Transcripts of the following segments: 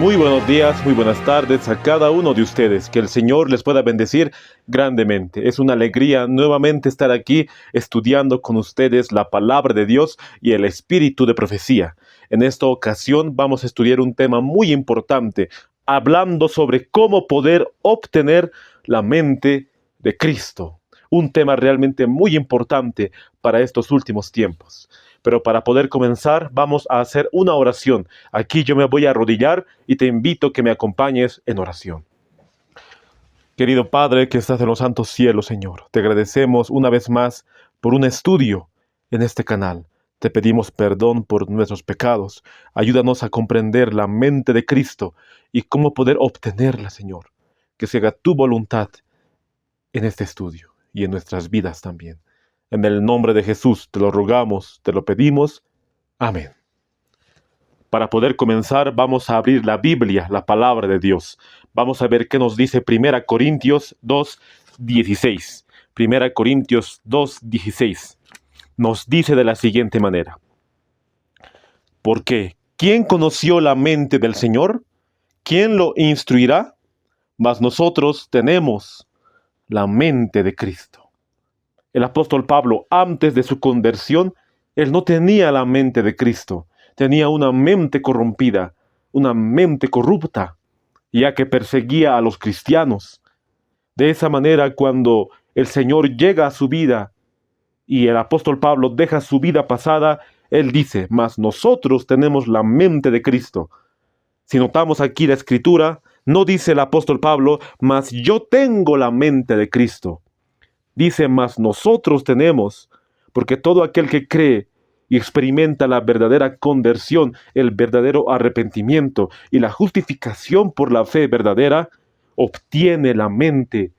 Muy buenos días, muy buenas tardes a cada uno de ustedes. Que el Señor les pueda bendecir grandemente. Es una alegría nuevamente estar aquí estudiando con ustedes la palabra de Dios y el espíritu de profecía. En esta ocasión vamos a estudiar un tema muy importante, hablando sobre cómo poder obtener la mente de Cristo. Un tema realmente muy importante para estos últimos tiempos. Pero para poder comenzar, vamos a hacer una oración. Aquí yo me voy a arrodillar y te invito a que me acompañes en oración. Querido Padre que estás en los santos cielos, Señor, te agradecemos una vez más por un estudio en este canal. Te pedimos perdón por nuestros pecados. Ayúdanos a comprender la mente de Cristo y cómo poder obtenerla, Señor. Que se haga tu voluntad en este estudio y en nuestras vidas también. En el nombre de Jesús te lo rogamos, te lo pedimos. Amén. Para poder comenzar, vamos a abrir la Biblia, la palabra de Dios. Vamos a ver qué nos dice 1 Corintios 2:16. 1 Corintios 2:16. Nos dice de la siguiente manera. Porque, ¿quién conoció la mente del Señor? ¿Quién lo instruirá? Mas nosotros tenemos la mente de Cristo. El apóstol Pablo, antes de su conversión, él no tenía la mente de Cristo. Tenía una mente corrompida, una mente corrupta, ya que perseguía a los cristianos. De esa manera, cuando el Señor llega a su vida y el apóstol Pablo deja su vida pasada, él dice, mas nosotros tenemos la mente de Cristo. Si notamos aquí la escritura, no dice el apóstol Pablo, mas yo tengo la mente de Cristo. Dice, mas nosotros tenemos, porque todo aquel que cree y experimenta la verdadera conversión, el verdadero arrepentimiento y la justificación por la fe verdadera, obtiene la mente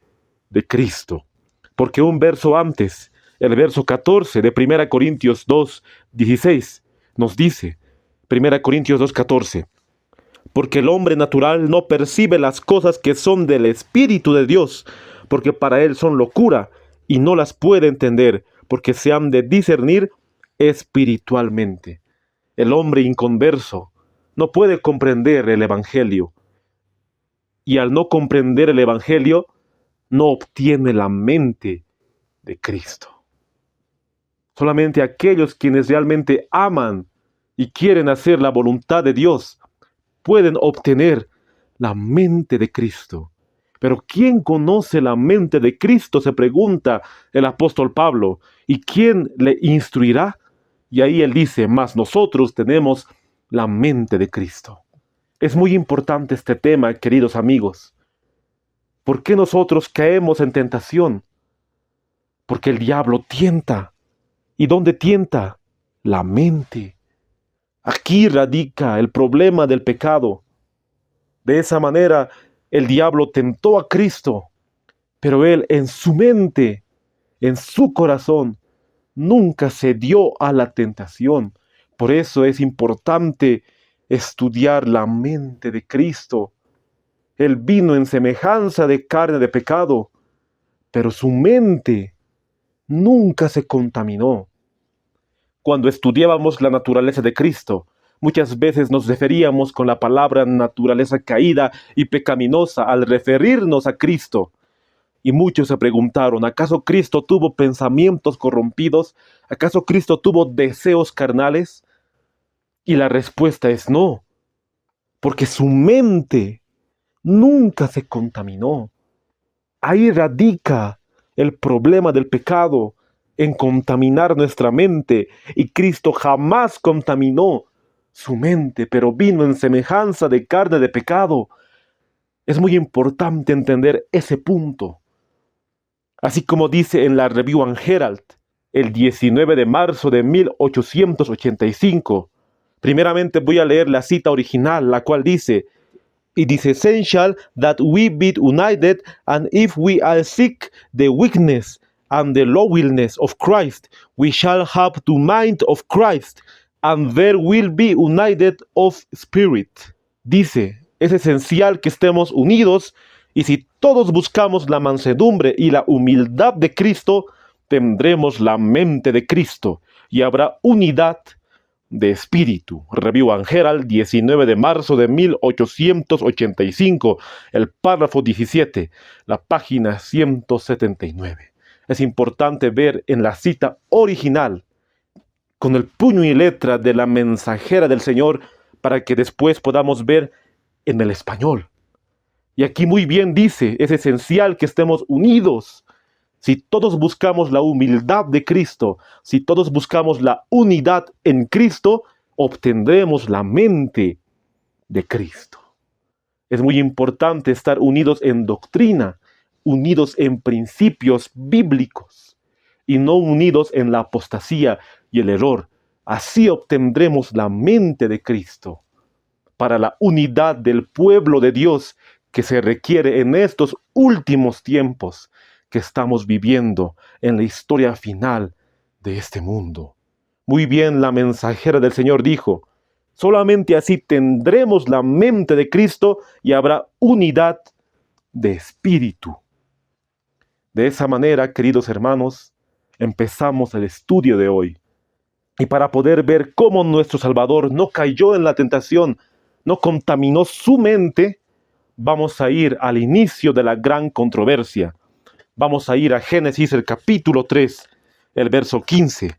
de Cristo. Porque un verso antes, el verso 14 de 1 Corintios 2:16, nos dice, 1 Corintios 2:14, porque el hombre natural no percibe las cosas que son del Espíritu de Dios, porque para él son locura, y no las puede entender, porque se han de discernir espiritualmente. El hombre inconverso no puede comprender el Evangelio, y al no comprender el Evangelio, no obtiene la mente de Cristo. Solamente aquellos quienes realmente aman y quieren hacer la voluntad de Dios pueden obtener la mente de Cristo. Pero ¿quién conoce la mente de Cristo?, se pregunta el apóstol Pablo. ¿Y quién le instruirá? Y ahí él dice, mas nosotros tenemos la mente de Cristo. Es muy importante este tema, queridos amigos. ¿Por qué nosotros caemos en tentación? Porque el diablo tienta. ¿Y dónde tienta? La mente. Aquí radica el problema del pecado. De esa manera, el diablo tentó a Cristo, pero él en su mente, en su corazón, nunca cedió a la tentación. Por eso es importante estudiar la mente de Cristo. Él vino en semejanza de carne de pecado, pero su mente nunca se contaminó. Cuando estudiábamos la naturaleza de Cristo, muchas veces nos referíamos con la palabra naturaleza caída y pecaminosa al referirnos a Cristo. Y muchos se preguntaron, ¿acaso Cristo tuvo pensamientos corrompidos? ¿Acaso Cristo tuvo deseos carnales? Y la respuesta es no, porque su mente nunca se contaminó. Ahí radica el problema del pecado, en contaminar nuestra mente, y Cristo jamás contaminó su mente, pero vino en semejanza de carne de pecado. Es muy importante entender ese punto. Así como dice en la Review and Herald, el 19 de marzo de 1885, primeramente voy a leer la cita original, la cual dice, "It is essential that we be united, and if we are seek the weakness and the lowliness of Christ, we shall have the mind of Christ, and there will be united of spirit." Dice, es esencial que estemos unidos, y si todos buscamos la mansedumbre y la humildad de Cristo, tendremos la mente de Cristo, y habrá unidad de espíritu. Review and Herald, 19 de marzo de 1885, el párrafo 17, la página 179. Es importante ver en la cita original, con el puño y letra de la mensajera del Señor, para que después podamos ver en el español. Y aquí muy bien dice, es esencial que estemos unidos. Si todos buscamos la humildad de Cristo, si todos buscamos la unidad en Cristo, obtendremos la mente de Cristo. Es muy importante estar unidos en doctrina, unidos en principios bíblicos y no unidos en la apostasía y el error. Así obtendremos la mente de Cristo para la unidad del pueblo de Dios que se requiere en estos últimos tiempos que estamos viviendo en la historia final de este mundo. Muy bien, la mensajera del Señor dijo, solamente así tendremos la mente de Cristo y habrá unidad de espíritu. De esa manera, queridos hermanos, empezamos el estudio de hoy. Y para poder ver cómo nuestro Salvador no cayó en la tentación, no contaminó su mente, vamos a ir al inicio de la gran controversia. Vamos a ir a Génesis, el capítulo 3, el verso 15.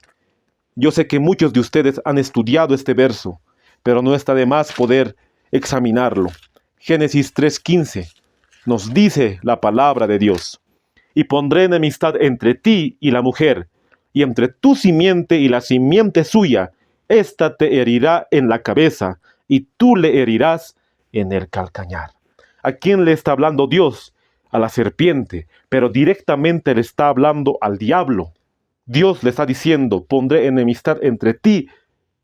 Yo sé que muchos de ustedes han estudiado este verso, pero no está de más poder examinarlo. Génesis 3:15 nos dice la palabra de Dios. Y pondré enemistad entre ti y la mujer, y entre tu simiente y la simiente suya. Ésta te herirá en la cabeza, y tú le herirás en el calcañar. ¿A quién le está hablando Dios? A la serpiente, pero directamente le está hablando al diablo. Dios le está diciendo, pondré enemistad entre ti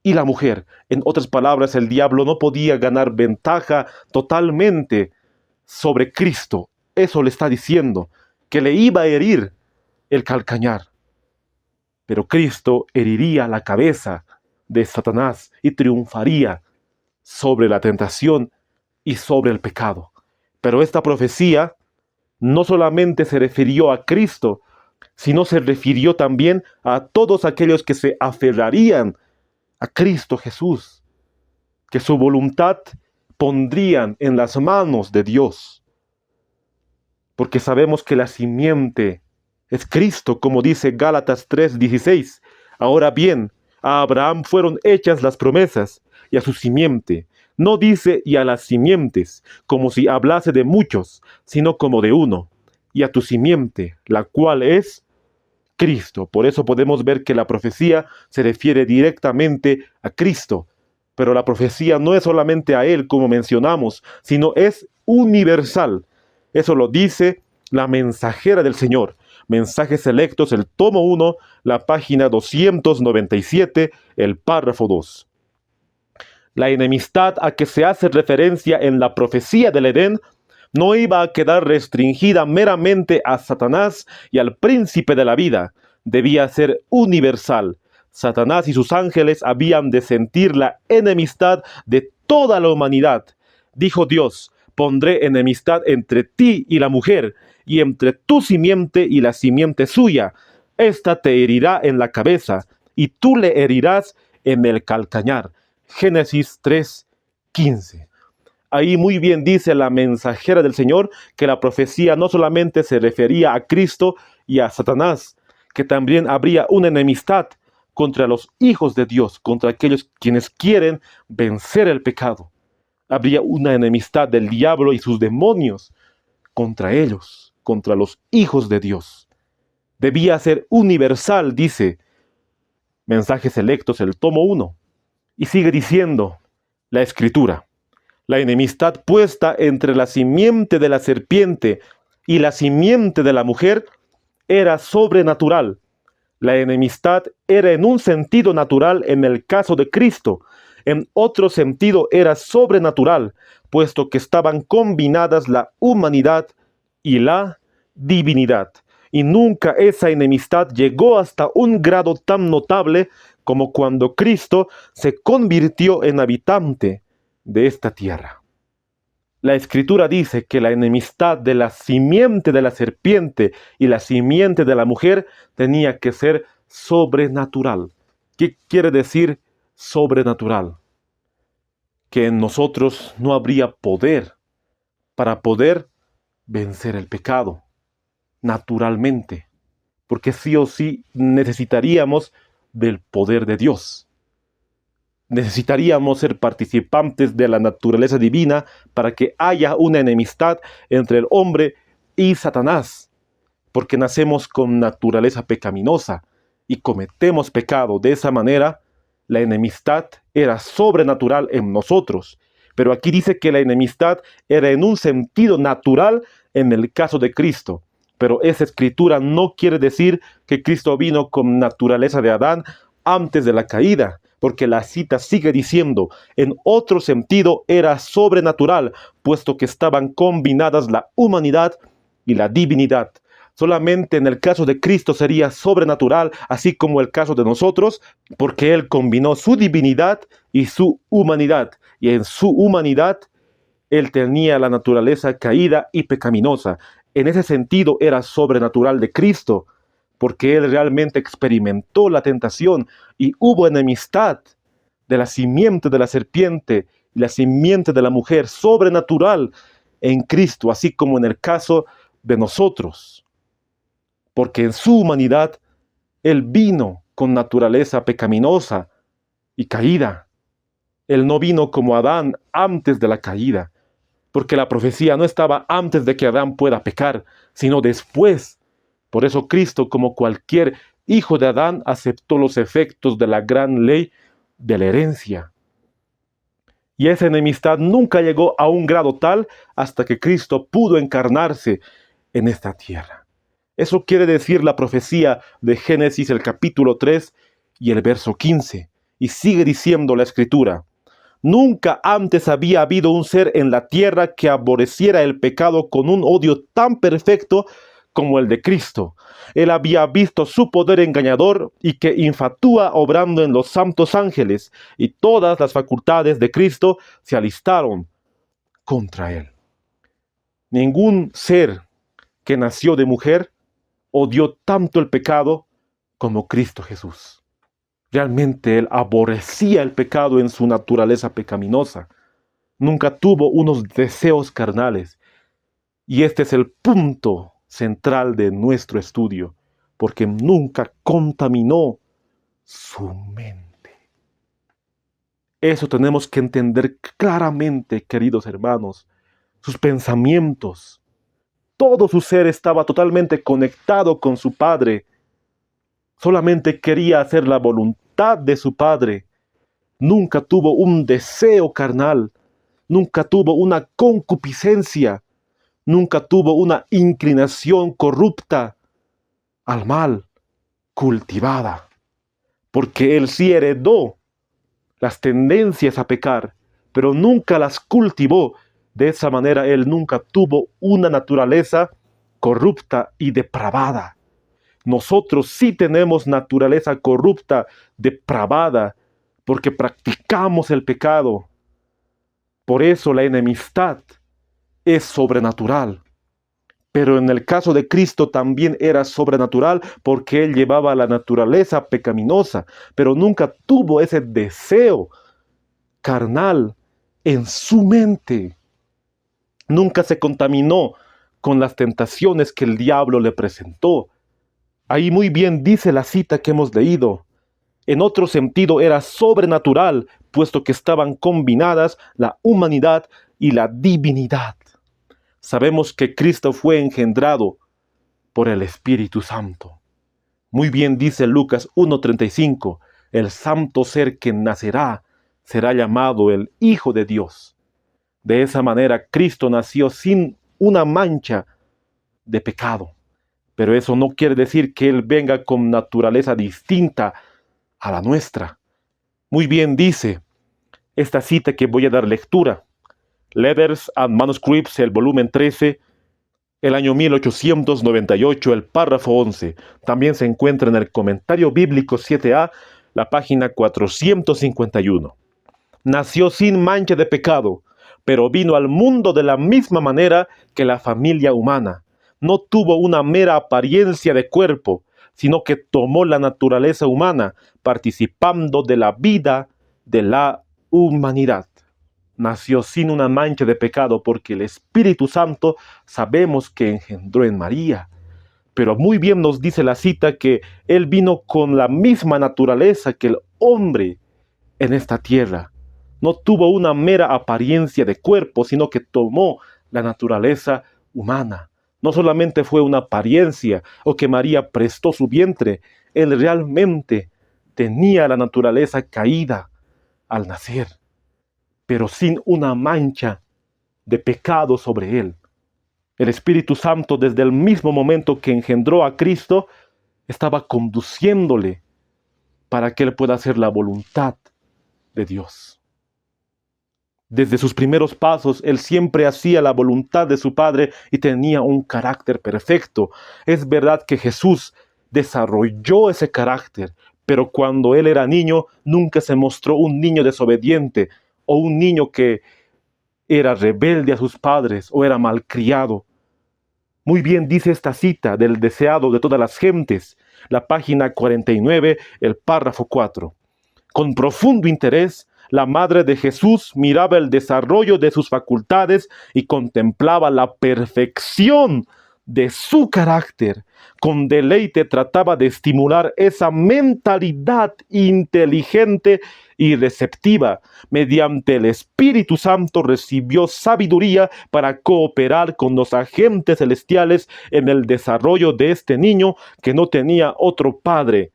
y la mujer. En otras palabras, el diablo no podía ganar ventaja totalmente sobre Cristo. Eso le está diciendo, que le iba a herir el calcañar. Pero Cristo heriría la cabeza de Satanás y triunfaría sobre la tentación y sobre el pecado. Pero esta profecía no solamente se refirió a Cristo, sino se refirió también a todos aquellos que se aferrarían a Cristo Jesús, que su voluntad pondrían en las manos de Dios. Porque sabemos que la simiente es Cristo, como dice Gálatas 3:16. Ahora bien, a Abraham fueron hechas las promesas, y a su simiente. No dice y a las simientes, como si hablase de muchos, sino como de uno, y a tu simiente, la cual es Cristo. Por eso podemos ver que la profecía se refiere directamente a Cristo. Pero la profecía no es solamente a Él, como mencionamos, sino es universal. Eso lo dice la mensajera del Señor. Mensajes Selectos, el tomo 1, la página 297, el párrafo 2. La enemistad a que se hace referencia en la profecía del Edén no iba a quedar restringida meramente a Satanás y al príncipe de la vida. Debía ser universal. Satanás y sus ángeles habían de sentir la enemistad de toda la humanidad. Dijo Dios, pondré enemistad entre ti y la mujer, y entre tu simiente y la simiente suya. Ésta te herirá en la cabeza, y tú le herirás en el calcañar. Génesis 3:15. Ahí muy bien dice la mensajera del Señor que la profecía no solamente se refería a Cristo y a Satanás, que también habría una enemistad contra los hijos de Dios, contra aquellos quienes quieren vencer el pecado. Habría una enemistad del diablo y sus demonios contra ellos, contra los hijos de Dios. Debía ser universal, dice Mensajes Selectos, el tomo 1. Y sigue diciendo la Escritura. La enemistad puesta entre la simiente de la serpiente y la simiente de la mujer era sobrenatural. La enemistad era en un sentido natural en el caso de Cristo. En otro sentido era sobrenatural, puesto que estaban combinadas la humanidad y la divinidad. Y nunca esa enemistad llegó hasta un grado tan notable como cuando Cristo se convirtió en habitante de esta tierra. La Escritura dice que la enemistad de la simiente de la serpiente y la simiente de la mujer tenía que ser sobrenatural. ¿Qué quiere decir sobrenatural, que en nosotros no habría poder para poder vencer el pecado naturalmente, porque sí o sí necesitaríamos del poder de Dios. Necesitaríamos ser participantes de la naturaleza divina para que haya una enemistad entre el hombre y Satanás, porque nacemos con naturaleza pecaminosa y cometemos pecado. De esa manera, la enemistad era sobrenatural en nosotros. Pero aquí dice que la enemistad era en un sentido natural en el caso de Cristo. Pero esa escritura no quiere decir que Cristo vino con naturaleza de Adán antes de la caída, porque la cita sigue diciendo, en otro sentido era sobrenatural, puesto que estaban combinadas la humanidad y la divinidad. Solamente en el caso de Cristo sería sobrenatural, así como el caso de nosotros, porque Él combinó su divinidad y su humanidad. Y en su humanidad, Él tenía la naturaleza caída y pecaminosa. En ese sentido era sobrenatural de Cristo, porque Él realmente experimentó la tentación y hubo enemistad de la simiente de la serpiente y la simiente de la mujer, sobrenatural en Cristo, así como en el caso de nosotros. Porque en su humanidad Él vino con naturaleza pecaminosa y caída. Él no vino como Adán antes de la caída, porque la profecía no estaba antes de que Adán pueda pecar, sino después. Por eso Cristo, como cualquier hijo de Adán, aceptó los efectos de la gran ley de la herencia. Y esa enemistad nunca llegó a un grado tal hasta que Cristo pudo encarnarse en esta tierra. Eso quiere decir la profecía de Génesis, el capítulo 3 y el verso 15. Y sigue diciendo la Escritura: nunca antes había habido un ser en la tierra que aborreciera el pecado con un odio tan perfecto como el de Cristo. Él había visto su poder engañador y que infatúa obrando en los santos ángeles, y todas las facultades de Cristo se alistaron contra él. Ningún ser que nació de mujer odió tanto el pecado como Cristo Jesús. Realmente Él aborrecía el pecado en su naturaleza pecaminosa. Nunca tuvo unos deseos carnales. Y este es el punto central de nuestro estudio, porque nunca contaminó su mente. Eso tenemos que entender claramente, queridos hermanos. Sus pensamientos, todo su ser estaba totalmente conectado con su Padre. Solamente quería hacer la voluntad de su Padre. Nunca tuvo un deseo carnal. Nunca tuvo una concupiscencia. Nunca tuvo una inclinación corrupta al mal, cultivada. Porque Él sí heredó las tendencias a pecar, pero nunca las cultivó. De esa manera Él nunca tuvo una naturaleza corrupta y depravada. Nosotros sí tenemos naturaleza corrupta, depravada, porque practicamos el pecado. Por eso la enemistad es sobrenatural. Pero en el caso de Cristo también era sobrenatural, porque Él llevaba la naturaleza pecaminosa, pero nunca tuvo ese deseo carnal en su mente. Nunca se contaminó con las tentaciones que el diablo le presentó. Ahí muy bien dice la cita que hemos leído. En otro sentido era sobrenatural, puesto que estaban combinadas la humanidad y la divinidad. Sabemos que Cristo fue engendrado por el Espíritu Santo. Muy bien dice Lucas 1:35, el santo ser que nacerá será llamado el Hijo de Dios. De esa manera Cristo nació sin una mancha de pecado. Pero eso no quiere decir que Él venga con naturaleza distinta a la nuestra. Muy bien dice esta cita que voy a dar lectura. Letters and Manuscripts, el volumen 13, el año 1898, el párrafo 11. También se encuentra en el Comentario Bíblico 7a, la página 451. Nació sin mancha de pecado, pero vino al mundo de la misma manera que la familia humana. No tuvo una mera apariencia de cuerpo, sino que tomó la naturaleza humana, participando de la vida de la humanidad. Nació sin una mancha de pecado porque el Espíritu Santo sabemos que engendró en María. Pero muy bien nos dice la cita que Él vino con la misma naturaleza que el hombre en esta tierra. No tuvo una mera apariencia de cuerpo, sino que tomó la naturaleza humana. No solamente fue una apariencia o que María prestó su vientre, Él realmente tenía la naturaleza caída al nacer, pero sin una mancha de pecado sobre Él. El Espíritu Santo, desde el mismo momento que engendró a Cristo, estaba conduciéndole para que Él pueda hacer la voluntad de Dios. Desde sus primeros pasos, Él siempre hacía la voluntad de su Padre y tenía un carácter perfecto. Es verdad que Jesús desarrolló ese carácter, pero cuando Él era niño, nunca se mostró un niño desobediente o un niño que era rebelde a sus padres o era malcriado. Muy bien dice esta cita del deseado de todas las gentes, la página 49, el párrafo 4. Con profundo interés, la madre de Jesús miraba el desarrollo de sus facultades y contemplaba la perfección de su carácter. Con deleite trataba de estimular esa mentalidad inteligente y receptiva. Mediante el Espíritu Santo recibió sabiduría para cooperar con los agentes celestiales en el desarrollo de este niño que no tenía otro padre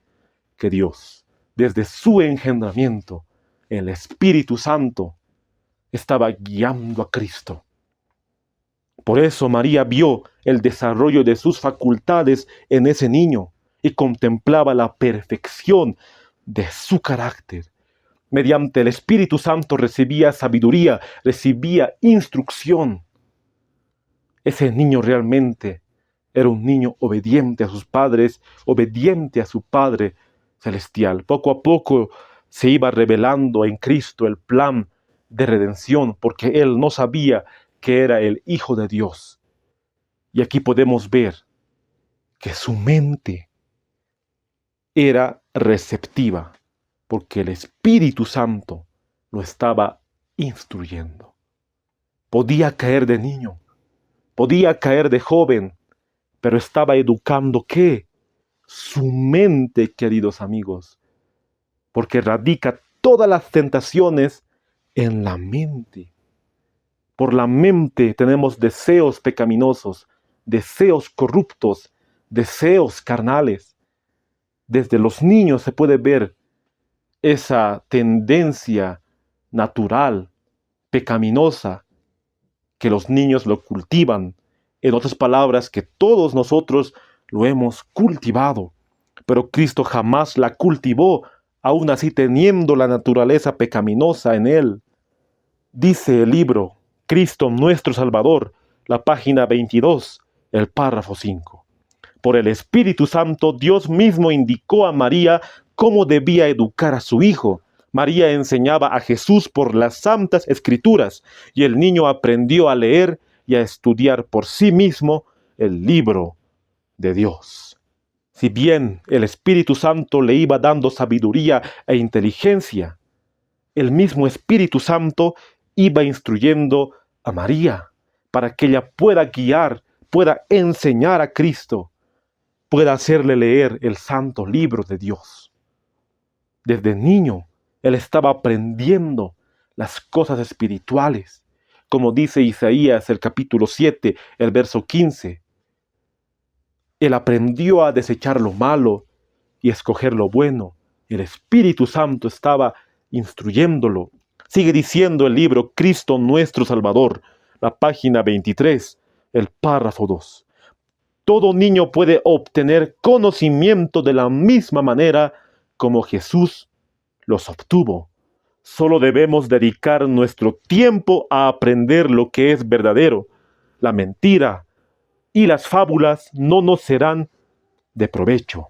que Dios. Desde su engendramiento, el Espíritu Santo estaba guiando a Cristo. Por eso María vio el desarrollo de sus facultades en ese niño y contemplaba la perfección de su carácter. Mediante el Espíritu Santo recibía sabiduría, recibía instrucción. Ese niño realmente era un niño obediente a sus padres, obediente a su Padre celestial. Poco a poco se iba revelando en Cristo el plan de redención, porque él no sabía que era el Hijo de Dios. Y aquí podemos ver que su mente era receptiva, porque el Espíritu Santo lo estaba instruyendo. Podía caer de niño, podía caer de joven, pero estaba educando ¿qué? Su mente, queridos amigos, porque radica todas las tentaciones en la mente. Por la mente tenemos deseos pecaminosos, deseos corruptos, deseos carnales. Desde los niños se puede ver esa tendencia natural, pecaminosa, que los niños lo cultivan. En otras palabras, que todos nosotros lo hemos cultivado, pero Cristo jamás la cultivó, aún así teniendo la naturaleza pecaminosa en él. Dice el libro Cristo nuestro Salvador, la página 22, el párrafo 5. Por el Espíritu Santo, Dios mismo indicó a María cómo debía educar a su hijo. María enseñaba a Jesús por las santas escrituras, y el niño aprendió a leer y a estudiar por sí mismo el libro de Dios. Si bien el Espíritu Santo le iba dando sabiduría e inteligencia, el mismo Espíritu Santo iba instruyendo a María para que ella pueda guiar, pueda enseñar a Cristo, pueda hacerle leer el santo libro de Dios. Desde niño, él estaba aprendiendo las cosas espirituales, como dice Isaías el capítulo 7, el verso 15. Él aprendió a desechar lo malo y escoger lo bueno. El Espíritu Santo estaba instruyéndolo. Sigue diciendo el libro Cristo nuestro Salvador, la página 23, el párrafo 2. Todo niño puede obtener conocimiento de la misma manera como Jesús los obtuvo. Solo debemos dedicar nuestro tiempo a aprender lo que es verdadero. La mentira y las fábulas no nos serán de provecho.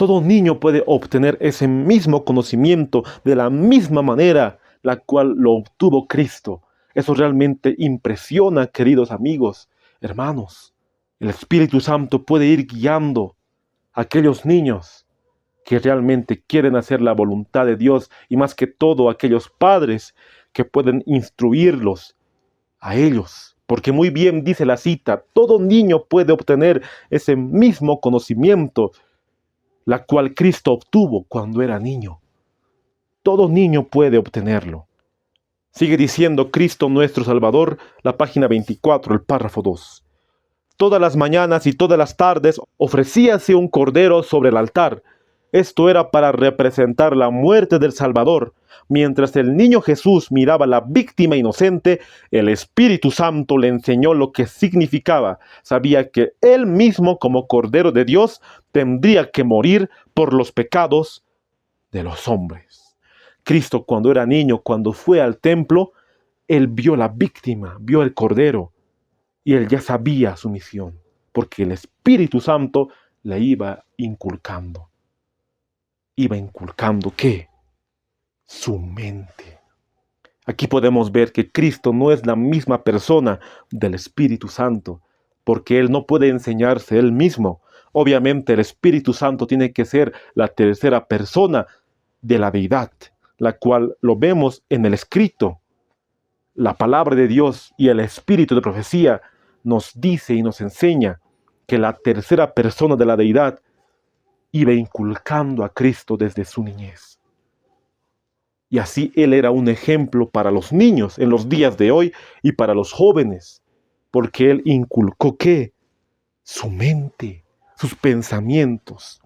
Todo niño puede obtener ese mismo conocimiento de la misma manera la cual lo obtuvo Cristo. Eso realmente impresiona, queridos amigos, hermanos. El Espíritu Santo puede ir guiando a aquellos niños que realmente quieren hacer la voluntad de Dios, y más que todo aquellos padres que pueden instruirlos a ellos. Porque muy bien dice la cita, todo niño puede obtener ese mismo conocimiento, la cual Cristo obtuvo cuando era niño. Todo niño puede obtenerlo. Sigue diciendo Cristo nuestro Salvador, la página 24, el párrafo 2. Todas las mañanas y todas las tardes ofrecíase un cordero sobre el altar. Esto era para representar la muerte del Salvador. Mientras el niño Jesús miraba a la víctima inocente, el Espíritu Santo le enseñó lo que significaba. Sabía que él mismo, como Cordero de Dios, tendría que morir por los pecados de los hombres. Cristo, cuando era niño, cuando fue al templo, él vio la víctima, vio el Cordero, y él ya sabía su misión, porque el Espíritu Santo le iba inculcando. ¿Iba inculcando qué? Su mente. Aquí podemos ver que Cristo no es la misma persona del Espíritu Santo, porque Él no puede enseñarse Él mismo. Obviamente el Espíritu Santo tiene que ser la tercera persona de la deidad, la cual lo vemos en el escrito. La palabra de Dios y el Espíritu de profecía nos dice y nos enseña que la tercera persona de la deidad iba inculcando a Cristo desde su niñez. Y así Él era un ejemplo para los niños en los días de hoy y para los jóvenes, porque Él inculcó ¿qué? Su mente, sus pensamientos.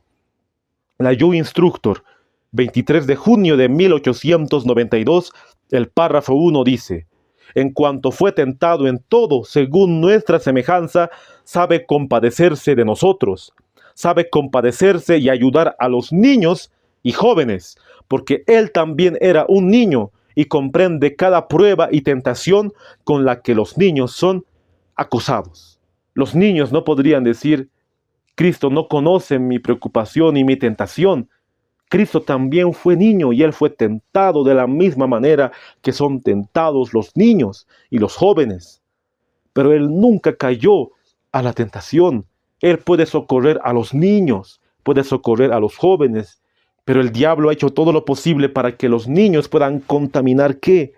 La You Instructor, 23 de junio de 1892, el párrafo 1 dice: en cuanto fue tentado en todo según nuestra semejanza, sabe compadecerse de nosotros, sabe compadecerse y ayudar a los niños y jóvenes, porque él también era un niño y comprende cada prueba y tentación con la que los niños son acosados. Los niños no podrían decir: Cristo no conoce mi preocupación y mi tentación. Cristo también fue niño y él fue tentado de la misma manera que son tentados los niños y los jóvenes. Pero él nunca cayó a la tentación. Él puede socorrer a los niños, puede socorrer a los jóvenes, pero el diablo ha hecho todo lo posible para que los niños puedan contaminar ¿qué?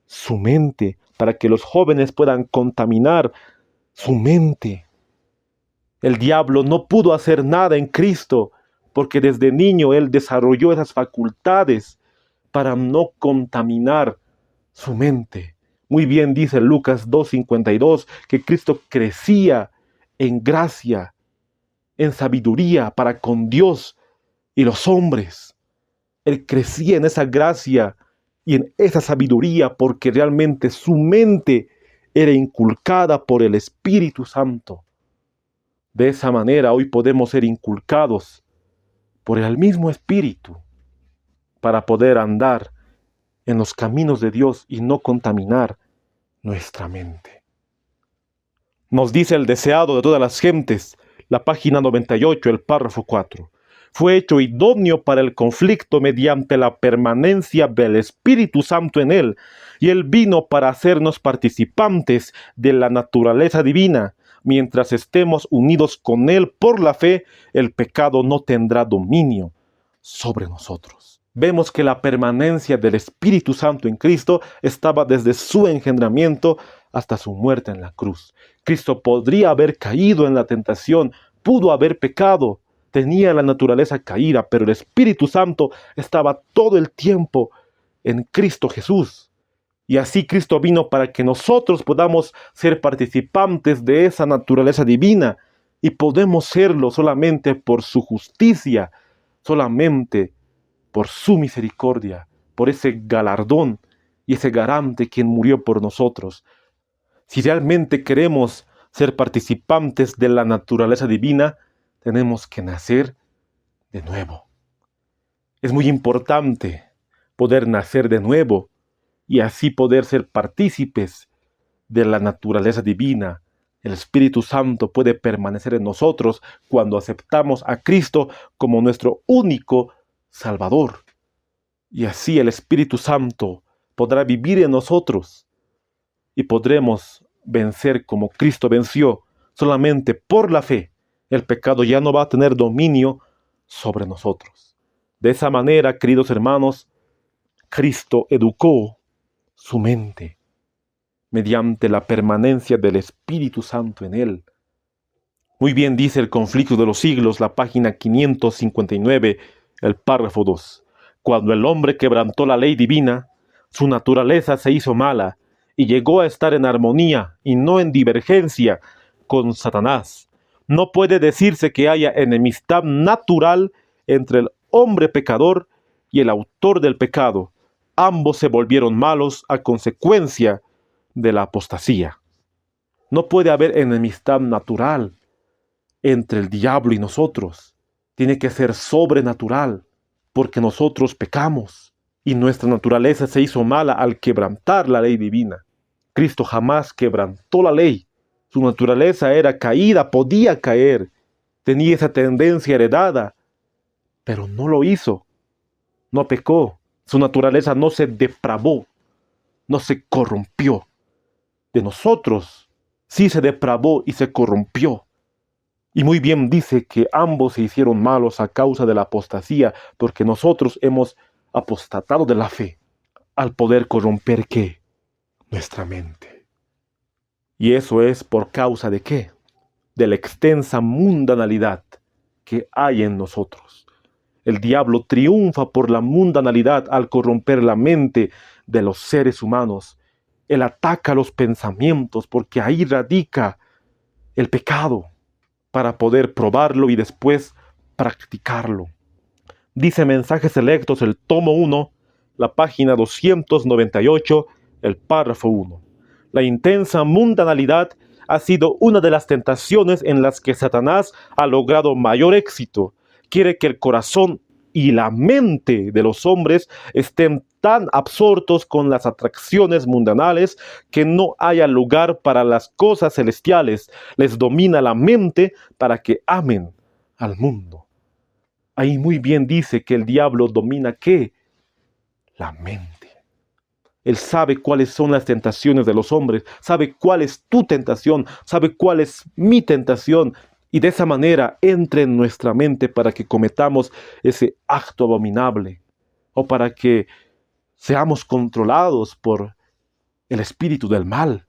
Su mente, para que los jóvenes puedan contaminar su mente. El diablo no pudo hacer nada en Cristo, porque desde niño él desarrolló esas facultades para no contaminar su mente. Muy bien dice Lucas 2:52 que Cristo crecía en gracia, en sabiduría para con Dios y los hombres. Él crecía en esa gracia y en esa sabiduría porque realmente su mente era inculcada por el Espíritu Santo. De esa manera hoy podemos ser inculcados por el mismo Espíritu para poder andar en los caminos de Dios y no contaminar nuestra mente. Nos dice el deseado de todas las gentes, la página 98, el párrafo 4. Fue hecho idóneo para el conflicto mediante la permanencia del Espíritu Santo en él, y él vino para hacernos participantes de la naturaleza divina. Mientras estemos unidos con él por la fe, el pecado no tendrá dominio sobre nosotros. Vemos que la permanencia del Espíritu Santo en Cristo estaba desde su engendramiento hasta su muerte en la cruz. Cristo podría haber caído en la tentación, pudo haber pecado, tenía la naturaleza caída, pero el Espíritu Santo estaba todo el tiempo en Cristo Jesús. Y así Cristo vino para que nosotros podamos ser participantes de esa naturaleza divina, y podemos serlo solamente por su justicia, solamente por su misericordia, por ese galardón y ese garante quien murió por nosotros. Si realmente queremos ser participantes de la naturaleza divina, tenemos que nacer de nuevo. Es muy importante poder nacer de nuevo y así poder ser partícipes de la naturaleza divina. El Espíritu Santo puede permanecer en nosotros cuando aceptamos a Cristo como nuestro único Salvador. Y así el Espíritu Santo podrá vivir en nosotros y podremos vencer como Cristo venció, solamente por la fe. El pecado ya no va a tener dominio sobre nosotros. De esa manera, queridos hermanos, Cristo educó su mente mediante la permanencia del Espíritu Santo en él. Muy bien dice el Conflicto de los Siglos, la página 559, el párrafo 2. Cuando el hombre quebrantó la ley divina, su naturaleza se hizo mala y llegó a estar en armonía y no en divergencia con Satanás. No puede decirse que haya enemistad natural entre el hombre pecador y el autor del pecado. Ambos se volvieron malos a consecuencia de la apostasía. No puede haber enemistad natural entre el diablo y nosotros. Tiene que ser sobrenatural, porque nosotros pecamos y nuestra naturaleza se hizo mala al quebrantar la ley divina. Cristo jamás quebrantó la ley. Su naturaleza era caída, podía caer, tenía esa tendencia heredada, pero no lo hizo, no pecó. Su naturaleza no se depravó, no se corrompió. De nosotros sí se depravó y se corrompió. Y muy bien dice que ambos se hicieron malos a causa de la apostasía, porque nosotros hemos apostatado de la fe al poder corromper ¿qué? Nuestra mente. Y eso es por causa de ¿qué? De la extensa mundanalidad que hay en nosotros. El diablo triunfa por la mundanalidad al corromper la mente de los seres humanos. Él ataca los pensamientos porque ahí radica el pecado, para poder probarlo y después practicarlo. Dice Mensajes Selectos, el tomo 1, la página 298, el párrafo 1. La intensa mundanalidad ha sido una de las tentaciones en las que Satanás ha logrado mayor éxito. Quiere que el corazón y la mente de los hombres estén tan absortos con las atracciones mundanales que no haya lugar para las cosas celestiales. Les domina la mente para que amen al mundo. Ahí muy bien dice que el diablo domina ¿qué? La mente. Él sabe cuáles son las tentaciones de los hombres, sabe cuál es tu tentación, sabe cuál es mi tentación, y de esa manera entra en nuestra mente para que cometamos ese acto abominable, o para que seamos controlados por el espíritu del mal,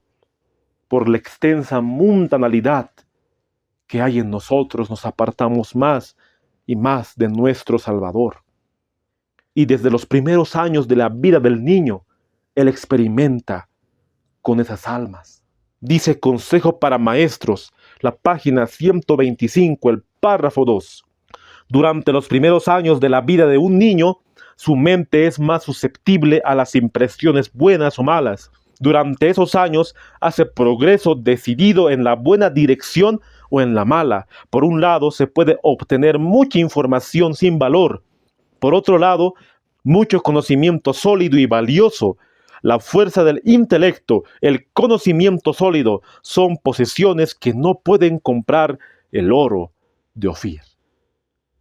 por la extensa mundanalidad que hay en nosotros. Nos apartamos más y más de nuestro Salvador. Y desde los primeros años de la vida del niño, él experimenta con esas almas. Dice Consejo para Maestros, la página 125, el párrafo 2. Durante los primeros años de la vida de un niño, su mente es más susceptible a las impresiones buenas o malas. Durante esos años hace progreso decidido en la buena dirección o en la mala. Por un lado, se puede obtener mucha información sin valor. Por otro lado, mucho conocimiento sólido y valioso. La fuerza del intelecto, el conocimiento sólido, son posesiones que no pueden comprar el oro de Ofir.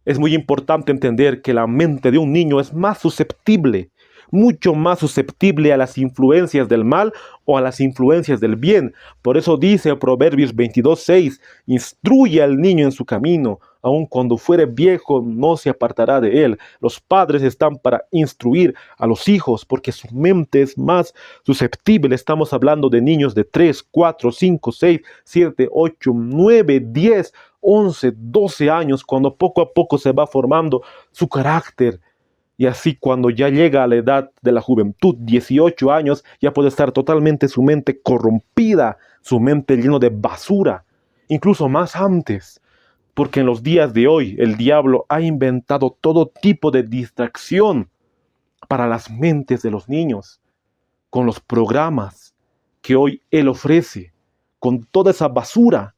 Es muy importante entender que la mente de un niño es más susceptible, mucho más susceptible a las influencias del mal o a las influencias del bien. Por eso dice Proverbios 22:6, instruye al niño en su camino, aun cuando fuere viejo no se apartará de él. Los padres están para instruir a los hijos porque su mente es más susceptible. Estamos hablando de niños de 3, 4, 5, 6, 7, 8, 9, 10, 11, 12 años, cuando poco a poco se va formando su carácter. Y así cuando ya llega a la edad de la juventud, 18 años, ya puede estar totalmente su mente corrompida, su mente llena de basura, incluso más antes. Porque en los días de hoy el diablo ha inventado todo tipo de distracción para las mentes de los niños, con los programas que hoy él ofrece, con toda esa basura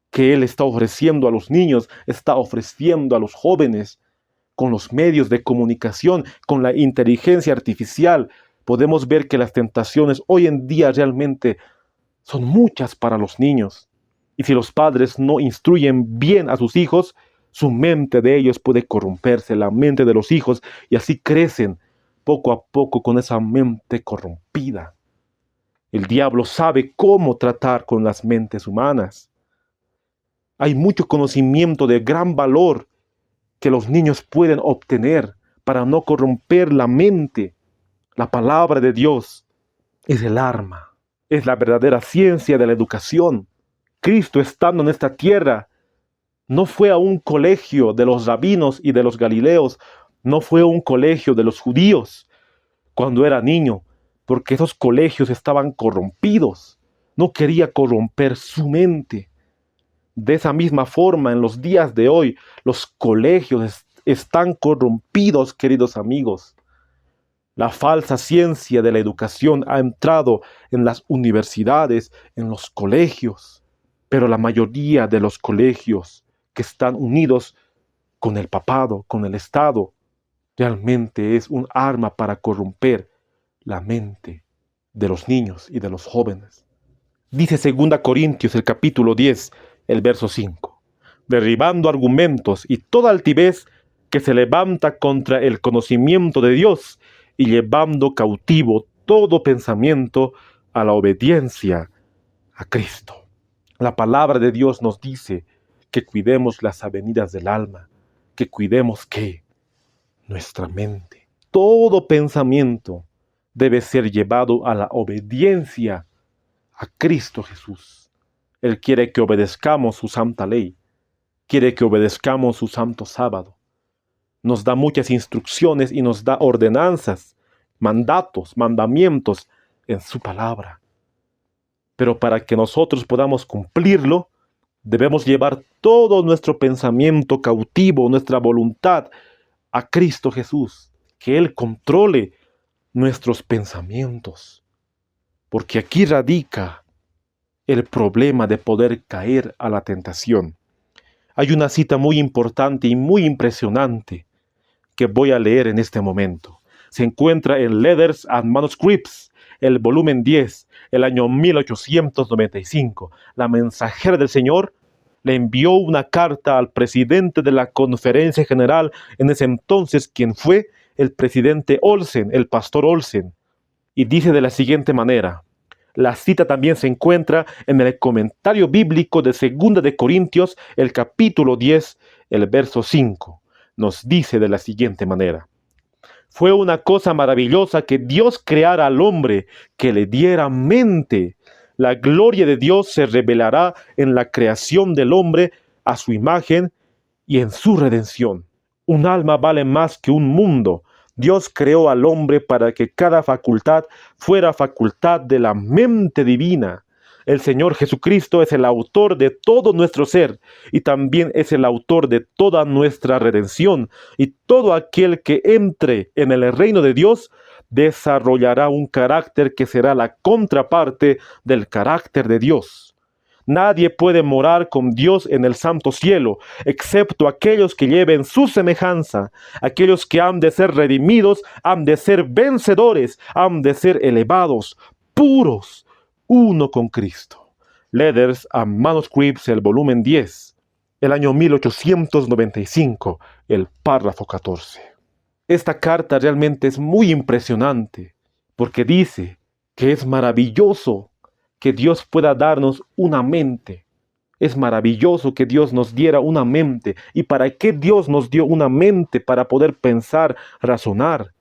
que él está ofreciendo a los niños, está ofreciendo a los jóvenes, con los medios de comunicación, con la inteligencia artificial. Podemos ver que las tentaciones hoy en día realmente son muchas para los niños. Y si los padres no instruyen bien a sus hijos, su mente de ellos puede corromperse, la mente de los hijos, y así crecen poco a poco con esa mente corrompida. El diablo sabe cómo tratar con las mentes humanas. Hay mucho conocimiento de gran valor que los niños pueden obtener para no corromper la mente. La palabra de Dios es el arma, es la verdadera ciencia de la educación. Cristo, estando en esta tierra, no fue a un colegio de los rabinos y de los galileos, no fue a un colegio de los judíos cuando era niño, porque esos colegios estaban corrompidos. No quería corromper su mente. De esa misma forma, en los días de hoy, los colegios están corrompidos, queridos amigos. La falsa ciencia de la educación ha entrado en las universidades, en los colegios, pero la mayoría de los colegios que están unidos con el papado, con el Estado, realmente es un arma para corromper la mente de los niños y de los jóvenes. Dice 2 Corintios, el capítulo 10, el verso 5, derribando argumentos y toda altivez que se levanta contra el conocimiento de Dios y llevando cautivo todo pensamiento a la obediencia a Cristo. La palabra de Dios nos dice que cuidemos las avenidas del alma, que cuidemos ¿qué? Nuestra mente. Todo pensamiento debe ser llevado a la obediencia a Cristo Jesús. Él quiere que obedezcamos su santa ley, quiere que obedezcamos su santo sábado. Nos da muchas instrucciones y nos da ordenanzas, mandatos, mandamientos en su palabra. Pero para que nosotros podamos cumplirlo, debemos llevar todo nuestro pensamiento cautivo, nuestra voluntad a Cristo Jesús, que Él controle nuestros pensamientos. Porque aquí radica el problema de poder caer a la tentación. Hay una cita muy importante y muy impresionante que voy a leer en este momento. Se encuentra en Letters and Manuscripts, el volumen 10, el año 1895. La mensajera del Señor le envió una carta al presidente de la Conferencia General en ese entonces, quien fue el presidente Olsen, el pastor Olsen. Y dice de la siguiente manera. La cita también se encuentra en el comentario bíblico de 2 de Corintios, el capítulo 10, el verso 5. Nos dice de la siguiente manera. Fue una cosa maravillosa que Dios creara al hombre, que le diera mente. La gloria de Dios se revelará en la creación del hombre a su imagen y en su redención. Un alma vale más que un mundo. Dios creó al hombre para que cada facultad fuera facultad de la mente divina. El Señor Jesucristo es el autor de todo nuestro ser y también es el autor de toda nuestra redención. Y todo aquel que entre en el reino de Dios desarrollará un carácter que será la contraparte del carácter de Dios. Nadie puede morar con Dios en el santo cielo, excepto aquellos que lleven su semejanza. Aquellos que han de ser redimidos, han de ser vencedores, han de ser elevados, puros, uno con Cristo. Letters and Manuscripts, el volumen 10, el año 1895, el párrafo 14. Esta carta realmente es muy impresionante, porque dice que es maravilloso que Dios pueda darnos una mente. Es maravilloso que Dios nos diera una mente. ¿Y para qué Dios nos dio una mente? Para poder pensar, razonar,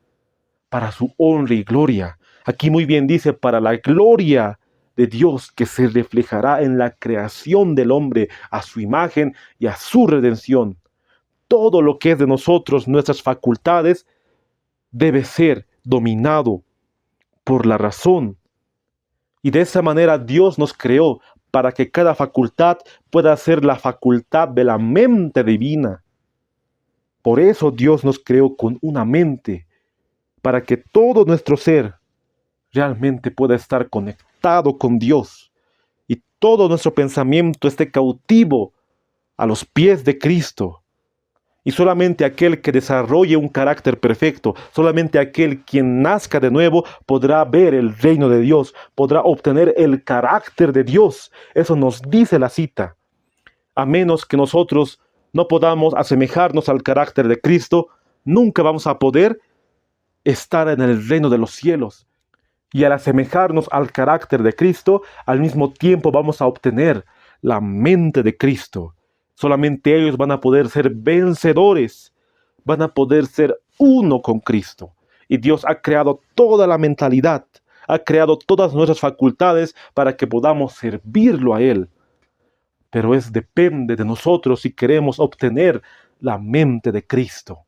para su honra y gloria. Aquí muy bien dice, para la gloria de Dios que se reflejará en la creación del hombre a su imagen y a su redención. Todo lo que es de nosotros, nuestras facultades, debe ser dominado por la razón. Y de esa manera Dios nos creó para que cada facultad pueda ser la facultad de la mente divina. Por eso Dios nos creó con una mente, para que todo nuestro ser realmente pueda estar conectado con Dios y todo nuestro pensamiento esté cautivo a los pies de Cristo. Y solamente aquel que desarrolle un carácter perfecto, solamente aquel quien nazca de nuevo podrá ver el reino de Dios, podrá obtener el carácter de Dios. Eso nos dice la cita. A menos que nosotros no podamos asemejarnos al carácter de Cristo, nunca vamos a poder estar en el reino de los cielos. Y al asemejarnos al carácter de Cristo, al mismo tiempo vamos a obtener la mente de Cristo. Solamente ellos van a poder ser vencedores, van a poder ser uno con Cristo. Y Dios ha creado toda la mentalidad, ha creado todas nuestras facultades para que podamos servirlo a Él. Pero depende de nosotros si queremos obtener la mente de Cristo.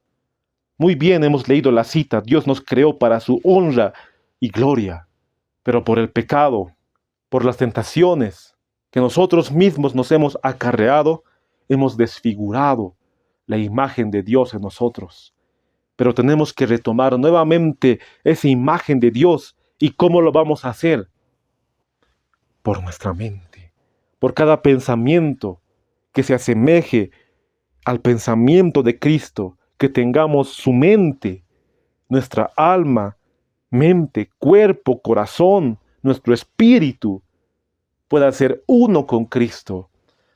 Muy bien, hemos leído la cita: Dios nos creó para su honra y gloria, pero por el pecado, por las tentaciones que nosotros mismos nos hemos acarreado, hemos desfigurado la imagen de Dios en nosotros. Pero tenemos que retomar nuevamente esa imagen de Dios. ¿Y cómo lo vamos a hacer? Por nuestra mente, por cada pensamiento que se asemeje al pensamiento de Cristo, que tengamos su mente, nuestra alma, mente, cuerpo, corazón, nuestro espíritu, pueda ser uno con Cristo.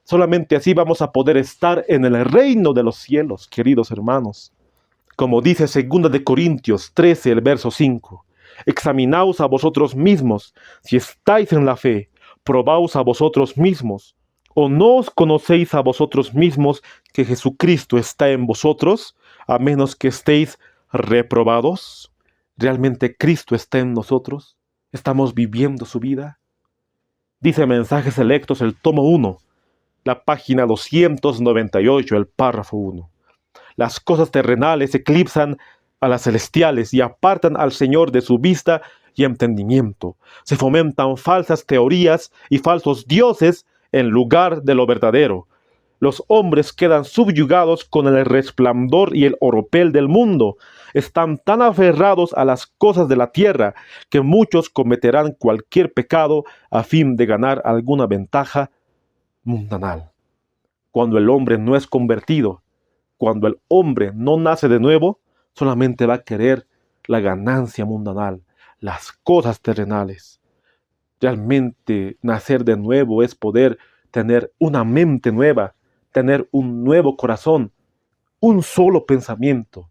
Solamente así vamos a poder estar en el reino de los cielos, queridos hermanos. Como dice 2 Corintios 13, el verso 5, examinaos a vosotros mismos si estáis en la fe, probaos a vosotros mismos. ¿O no os conocéis a vosotros mismos que Jesucristo está en vosotros, a menos que estéis reprobados? ¿Realmente Cristo está en nosotros? ¿Estamos viviendo su vida? Dice Mensajes Selectos, el tomo 1, la página 298, el párrafo 1. Las cosas terrenales eclipsan a las celestiales y apartan al Señor de su vista y entendimiento. Se fomentan falsas teorías y falsos dioses en lugar de lo verdadero. Los hombres quedan subyugados con el resplandor y el oropel del mundo. Están tan aferrados a las cosas de la tierra que muchos cometerán cualquier pecado a fin de ganar alguna ventaja mundanal. Cuando el hombre no es convertido, cuando el hombre no nace de nuevo, solamente va a querer la ganancia mundanal, las cosas terrenales. Realmente nacer de nuevo es poder tener una mente nueva, tener un nuevo corazón, un solo pensamiento.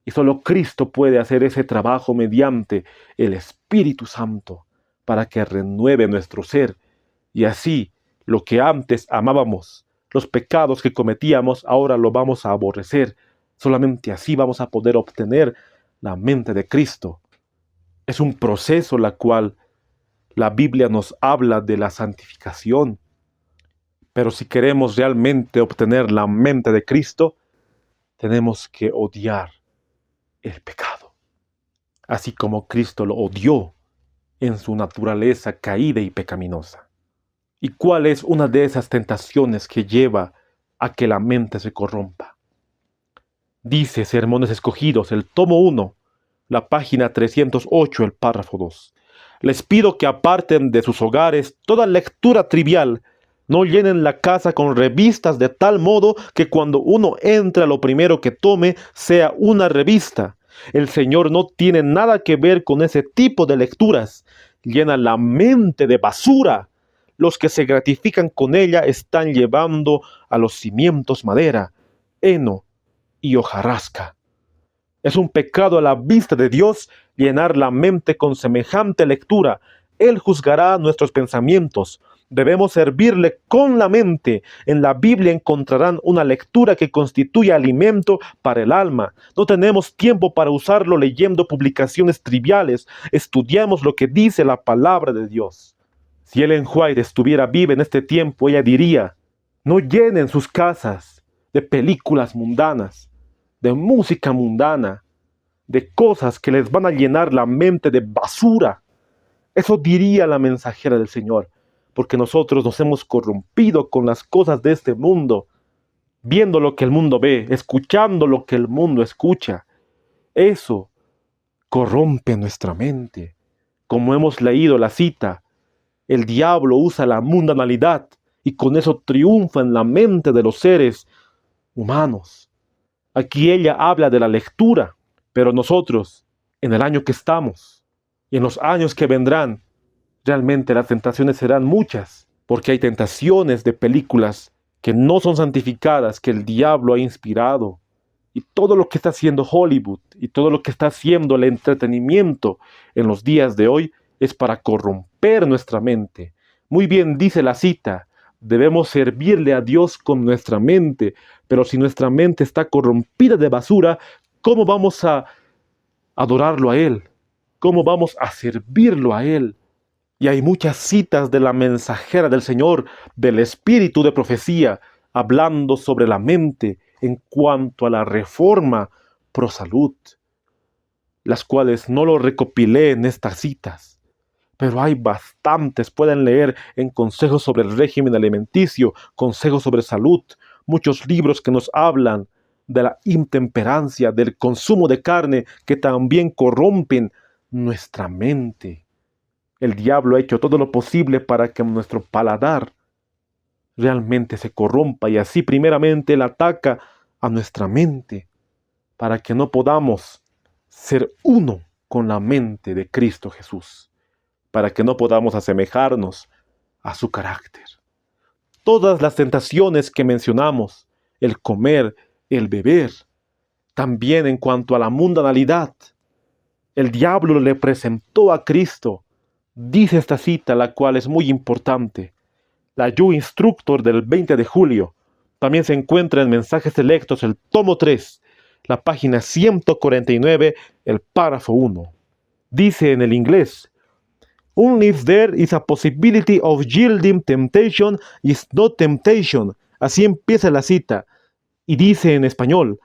Y solo Cristo puede hacer ese trabajo mediante el Espíritu Santo para que renueve nuestro ser. Y así, lo que antes amábamos, los pecados que cometíamos, ahora lo vamos a aborrecer. Solamente así vamos a poder obtener la mente de Cristo. Es un proceso la cual la Biblia nos habla de la santificación. Pero si queremos realmente obtener la mente de Cristo, tenemos que odiar el pecado, así como Cristo lo odió en su naturaleza caída y pecaminosa. ¿Y cuál es una de esas tentaciones que lleva a que la mente se corrompa? Dice Sermones Escogidos, el tomo 1, la página 308, el párrafo 2. Les pido que aparten de sus hogares toda lectura trivial. No llenen la casa con revistas de tal modo que cuando uno entra lo primero que tome sea una revista. El Señor no tiene nada que ver con ese tipo de lecturas. Llena la mente de basura. Los que se gratifican con ella están llevando a los cimientos madera, heno y hojarasca. Es un pecado a la vista de Dios llenar la mente con semejante lectura. Él juzgará nuestros pensamientos. Debemos servirle con la mente. En la Biblia encontrarán una lectura que constituye alimento para el alma. No tenemos tiempo para usarlo leyendo publicaciones triviales. Estudiamos lo que dice la palabra de Dios. Si Ellen White estuviera viva en este tiempo, ella diría: no llenen sus casas de películas mundanas, de música mundana, de cosas que les van a llenar la mente de basura. Eso diría la mensajera del Señor, porque nosotros nos hemos corrompido con las cosas de este mundo, viendo lo que el mundo ve, escuchando lo que el mundo escucha. Eso corrompe nuestra mente. Como hemos leído la cita, el diablo usa la mundanalidad y con eso triunfa en la mente de los seres humanos. Aquí ella habla de la lectura, pero nosotros, en el año que estamos y en los años que vendrán, realmente las tentaciones serán muchas, porque hay tentaciones de películas que no son santificadas, que el diablo ha inspirado. Y todo lo que está haciendo Hollywood y todo lo que está haciendo el entretenimiento en los días de hoy es para corromper nuestra mente. Muy bien dice la cita: Debemos servirle a Dios con nuestra mente, pero si nuestra mente está corrompida de basura, ¿cómo vamos a adorarlo a Él? ¿Cómo vamos a servirlo a Él? Y hay muchas citas de la mensajera del Señor, del espíritu de profecía, hablando sobre la mente en cuanto a la reforma pro salud, las cuales no lo recopilé en estas citas. Pero hay bastantes, pueden leer en Consejos sobre el régimen alimenticio, Consejos sobre salud, muchos libros que nos hablan de la intemperancia, del consumo de carne, que también corrompen nuestra mente. El diablo ha hecho todo lo posible para que nuestro paladar realmente se corrompa, y así primeramente él ataca a nuestra mente para que no podamos ser uno con la mente de Cristo Jesús, para que no podamos asemejarnos a su carácter. Todas las tentaciones que mencionamos, el comer, el beber, también en cuanto a la mundanalidad, el diablo le presentó a Cristo. Dice esta cita, la cual es muy importante. La You Instructor del 20 de julio. También se encuentra en Mensajes Selectos, el tomo 3, la página 149, el párrafo 1. Dice en el inglés: Only if there is a possibility of yielding temptation is not temptation. Así empieza la cita. Y dice en español: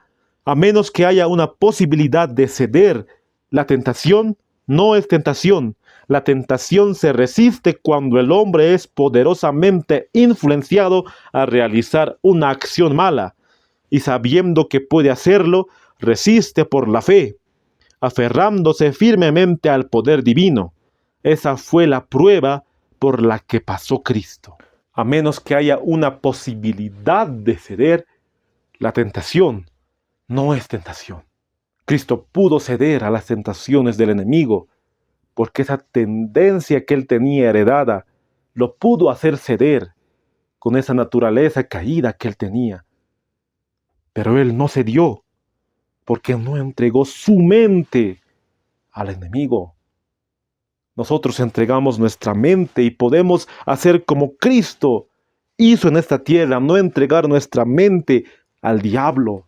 a menos que haya una posibilidad de ceder, la tentación no es tentación. La tentación se resiste cuando el hombre es poderosamente influenciado a realizar una acción mala, y sabiendo que puede hacerlo, resiste por la fe, aferrándose firmemente al poder divino. Esa fue la prueba por la que pasó Cristo. A menos que haya una posibilidad de ceder, la tentación no es tentación. Cristo pudo ceder a las tentaciones del enemigo, porque esa tendencia que él tenía heredada lo pudo hacer ceder con esa naturaleza caída que él tenía. Pero él no cedió, porque no entregó su mente al enemigo. Nosotros entregamos nuestra mente y podemos hacer como Cristo hizo en esta tierra, no entregar nuestra mente al diablo.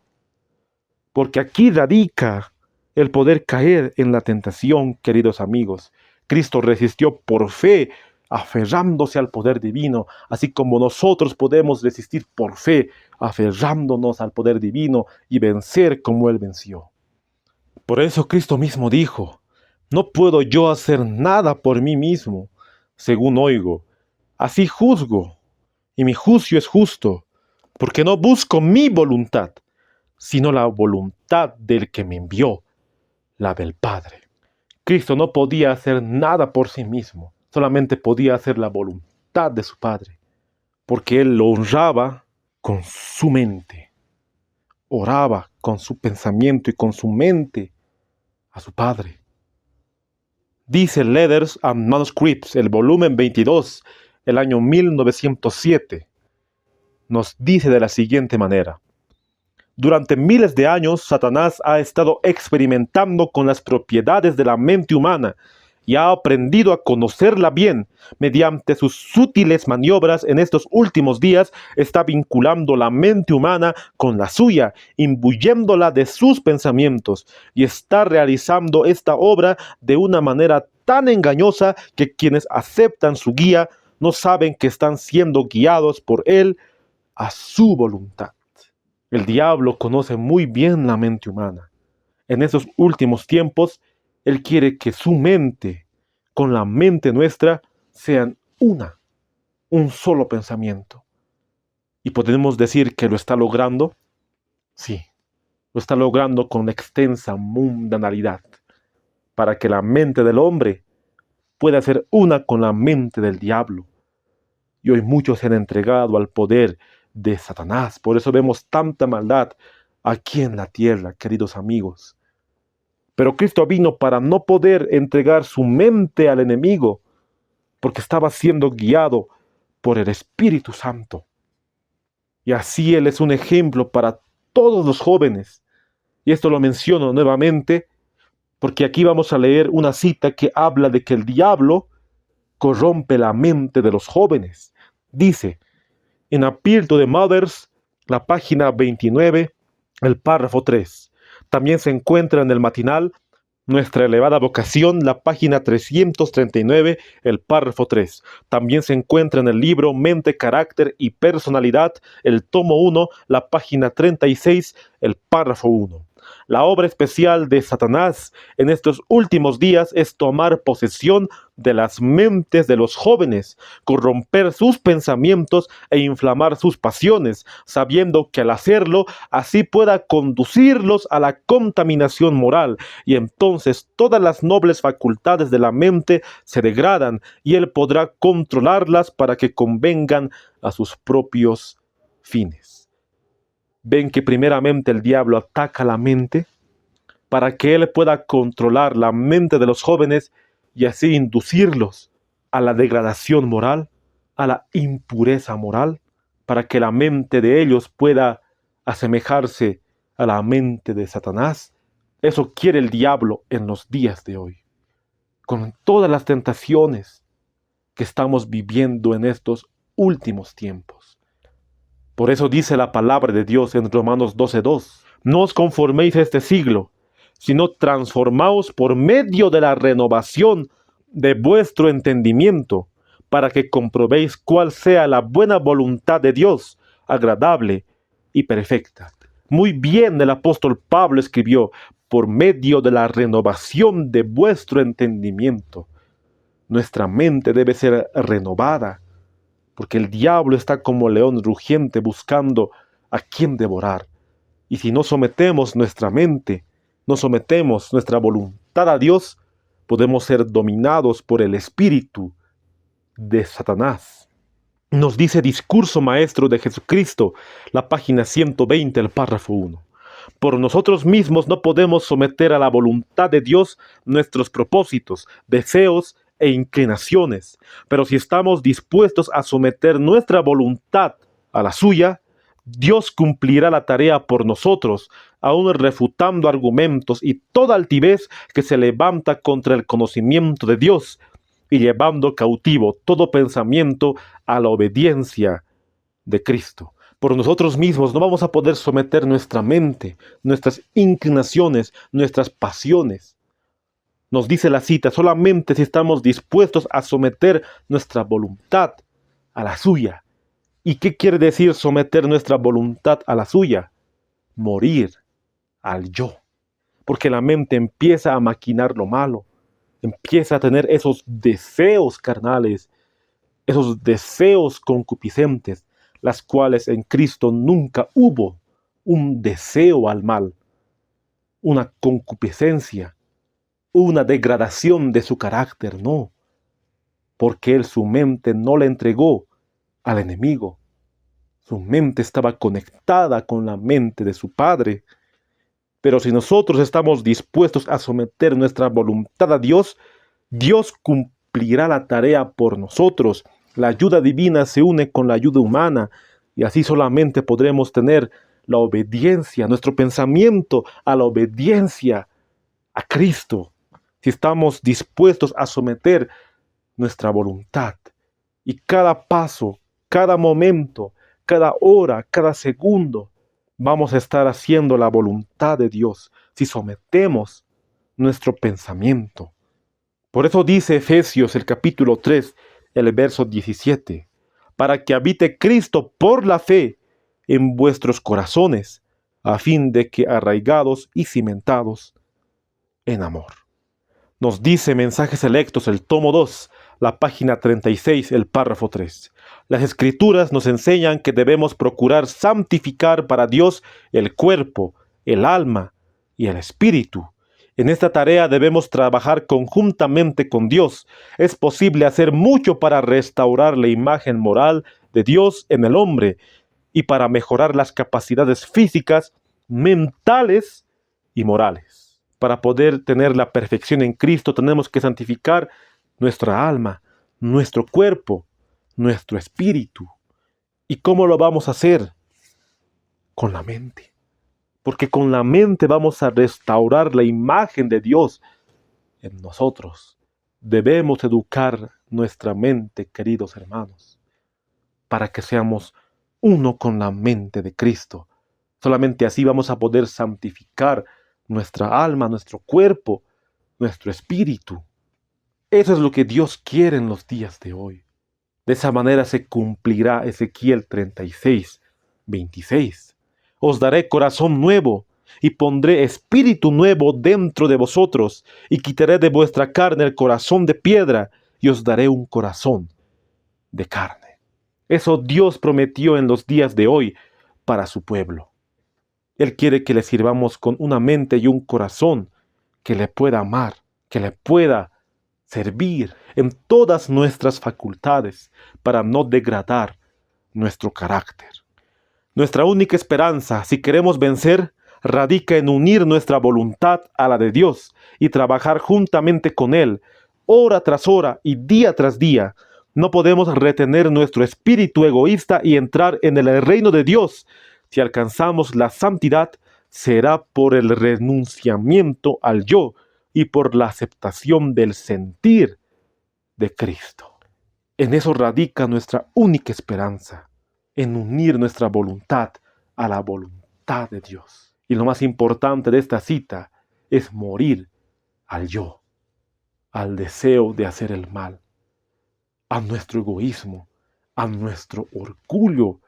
Porque aquí radica el poder caer en la tentación, queridos amigos. Cristo resistió por fe, aferrándose al poder divino, así como nosotros podemos resistir por fe, aferrándonos al poder divino y vencer como Él venció. Por eso Cristo mismo dijo: no puedo yo hacer nada por mí mismo, según oigo. Así juzgo, y mi juicio es justo, porque no busco mi voluntad, sino la voluntad del que me envió, la del Padre. Cristo no podía hacer nada por sí mismo, solamente podía hacer la voluntad de su Padre, porque Él lo honraba con su mente, oraba con su pensamiento y con su mente a su Padre. Dice Letters and Manuscripts, el volumen 22, el año 1907, nos dice de la siguiente manera: durante miles de años, Satanás ha estado experimentando con las propiedades de la mente humana y ha aprendido a conocerla bien. Mediante sus sutiles maniobras en estos últimos días, está vinculando la mente humana con la suya, imbuyéndola de sus pensamientos, y está realizando esta obra de una manera tan engañosa que quienes aceptan su guía no saben que están siendo guiados por él a su voluntad. El diablo conoce muy bien la mente humana. En esos últimos tiempos, él quiere que su mente con la mente nuestra sean un solo pensamiento. ¿Y podemos decir que lo está logrando? Sí, lo está logrando con extensa mundanalidad, para que la mente del hombre pueda ser una con la mente del diablo. Y hoy muchos se han entregado al poder de Satanás. Por eso vemos tanta maldad aquí en la tierra, queridos amigos. Pero Cristo vino para no poder entregar su mente al enemigo, porque estaba siendo guiado por el Espíritu Santo. Y así Él es un ejemplo para todos los jóvenes. Y esto lo menciono nuevamente, porque aquí vamos a leer una cita que habla de que el diablo corrompe la mente de los jóvenes. Dice: en Appeal to the Mothers, la página 29, el párrafo 3. También se encuentra en el matinal Nuestra elevada vocación, la página 339, el párrafo 3. También se encuentra en el libro Mente, Carácter y Personalidad, el tomo 1, la página 36, el párrafo 1. La obra especial de Satanás en estos últimos días es tomar posesión de las mentes de los jóvenes, corromper sus pensamientos e inflamar sus pasiones, sabiendo que al hacerlo, así pueda conducirlos a la contaminación moral, y entonces todas las nobles facultades de la mente se degradan y él podrá controlarlas para que convengan a sus propios fines. Ven que primeramente el diablo ataca la mente para que él pueda controlar la mente de los jóvenes y así inducirlos a la degradación moral, a la impureza moral, para que la mente de ellos pueda asemejarse a la mente de Satanás. Eso quiere el diablo en los días de hoy, con todas las tentaciones que estamos viviendo en estos últimos tiempos. Por eso dice la palabra de Dios en Romanos 12:2, no os conforméis a este siglo, sino transformaos por medio de la renovación de vuestro entendimiento, para que comprobéis cuál sea la buena voluntad de Dios, agradable y perfecta. Muy bien el apóstol Pablo escribió, por medio de la renovación de vuestro entendimiento. Nuestra mente debe ser renovada, porque el diablo está como león rugiente buscando a quien devorar. Y si no sometemos nuestra mente, no sometemos nuestra voluntad a Dios, podemos ser dominados por el espíritu de Satanás. Nos dice Discurso Maestro de Jesucristo, la página 120, el párrafo 1. Por nosotros mismos no podemos someter a la voluntad de Dios nuestros propósitos, deseos e inclinaciones, pero si estamos dispuestos a someter nuestra voluntad a la suya, Dios cumplirá la tarea por nosotros, aún refutando argumentos y toda altivez que se levanta contra el conocimiento de Dios, y llevando cautivo todo pensamiento a la obediencia de Cristo. Por nosotros mismos no vamos a poder someter nuestra mente, nuestras inclinaciones, nuestras pasiones. Nos dice la cita, solamente si estamos dispuestos a someter nuestra voluntad a la suya. ¿Y qué quiere decir someter nuestra voluntad a la suya? Morir al yo. Porque la mente empieza a maquinar lo malo, empieza a tener esos deseos carnales, esos deseos concupiscentes, las cuales en Cristo nunca hubo un deseo al mal, una concupiscencia, una degradación de su carácter, no, porque él su mente no le entregó al enemigo. Su mente estaba conectada con la mente de su Padre. Pero si nosotros estamos dispuestos a someter nuestra voluntad a Dios, Dios cumplirá la tarea por nosotros. La ayuda divina se une con la ayuda humana y así solamente podremos tener la obediencia, nuestro pensamiento a la obediencia a Cristo. Si estamos dispuestos a someter nuestra voluntad y cada paso, cada momento, cada hora, cada segundo, vamos a estar haciendo la voluntad de Dios si sometemos nuestro pensamiento. Por eso dice Efesios el capítulo 3, el verso 17, para que habite Cristo por la fe en vuestros corazones, a fin de que arraigados y cimentados en amor. Nos dice Mensajes Selectos, el tomo 2, la página 36, el párrafo 3. Las Escrituras nos enseñan que debemos procurar santificar para Dios el cuerpo, el alma y el espíritu. En esta tarea debemos trabajar conjuntamente con Dios. Es posible hacer mucho para restaurar la imagen moral de Dios en el hombre y para mejorar las capacidades físicas, mentales y morales. Para poder tener la perfección en Cristo tenemos que santificar nuestra alma, nuestro cuerpo, nuestro espíritu. ¿Y cómo lo vamos a hacer? Con la mente. Porque con la mente vamos a restaurar la imagen de Dios en nosotros. Debemos educar nuestra mente, queridos hermanos, para que seamos uno con la mente de Cristo. Solamente así vamos a poder santificar nuestra alma, nuestro cuerpo, nuestro espíritu. Eso es lo que Dios quiere en los días de hoy. De esa manera se cumplirá Ezequiel 36, 26. Os daré corazón nuevo y pondré espíritu nuevo dentro de vosotros y quitaré de vuestra carne el corazón de piedra y os daré un corazón de carne. Eso Dios prometió en los días de hoy para su pueblo. Él quiere que le sirvamos con una mente y un corazón que le pueda amar, que le pueda servir en todas nuestras facultades para no degradar nuestro carácter. Nuestra única esperanza, si queremos vencer, radica en unir nuestra voluntad a la de Dios y trabajar juntamente con Él, hora tras hora y día tras día. No podemos retener nuestro espíritu egoísta y entrar en el reino de Dios. Si alcanzamos la santidad, será por el renunciamiento al yo y por la aceptación del sentir de Cristo. En eso radica nuestra única esperanza, en unir nuestra voluntad a la voluntad de Dios. Y lo más importante de esta cita es morir al yo, al deseo de hacer el mal, a nuestro egoísmo, a nuestro orgullo,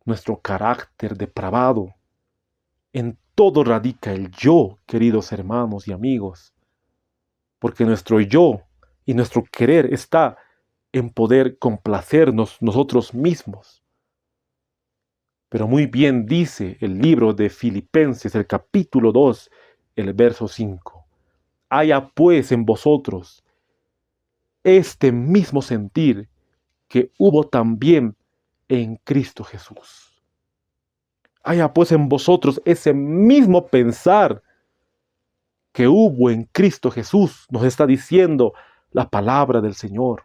nuestro carácter depravado. En todo radica el yo, queridos hermanos y amigos, porque nuestro yo y nuestro querer está en poder complacernos nosotros mismos. Pero muy bien dice el libro de Filipenses, el capítulo 2, el verso 5. Haya pues en vosotros este mismo sentir que hubo también en Cristo Jesús. Haya pues en vosotros ese mismo pensar que hubo en Cristo Jesús, nos está diciendo la palabra del Señor.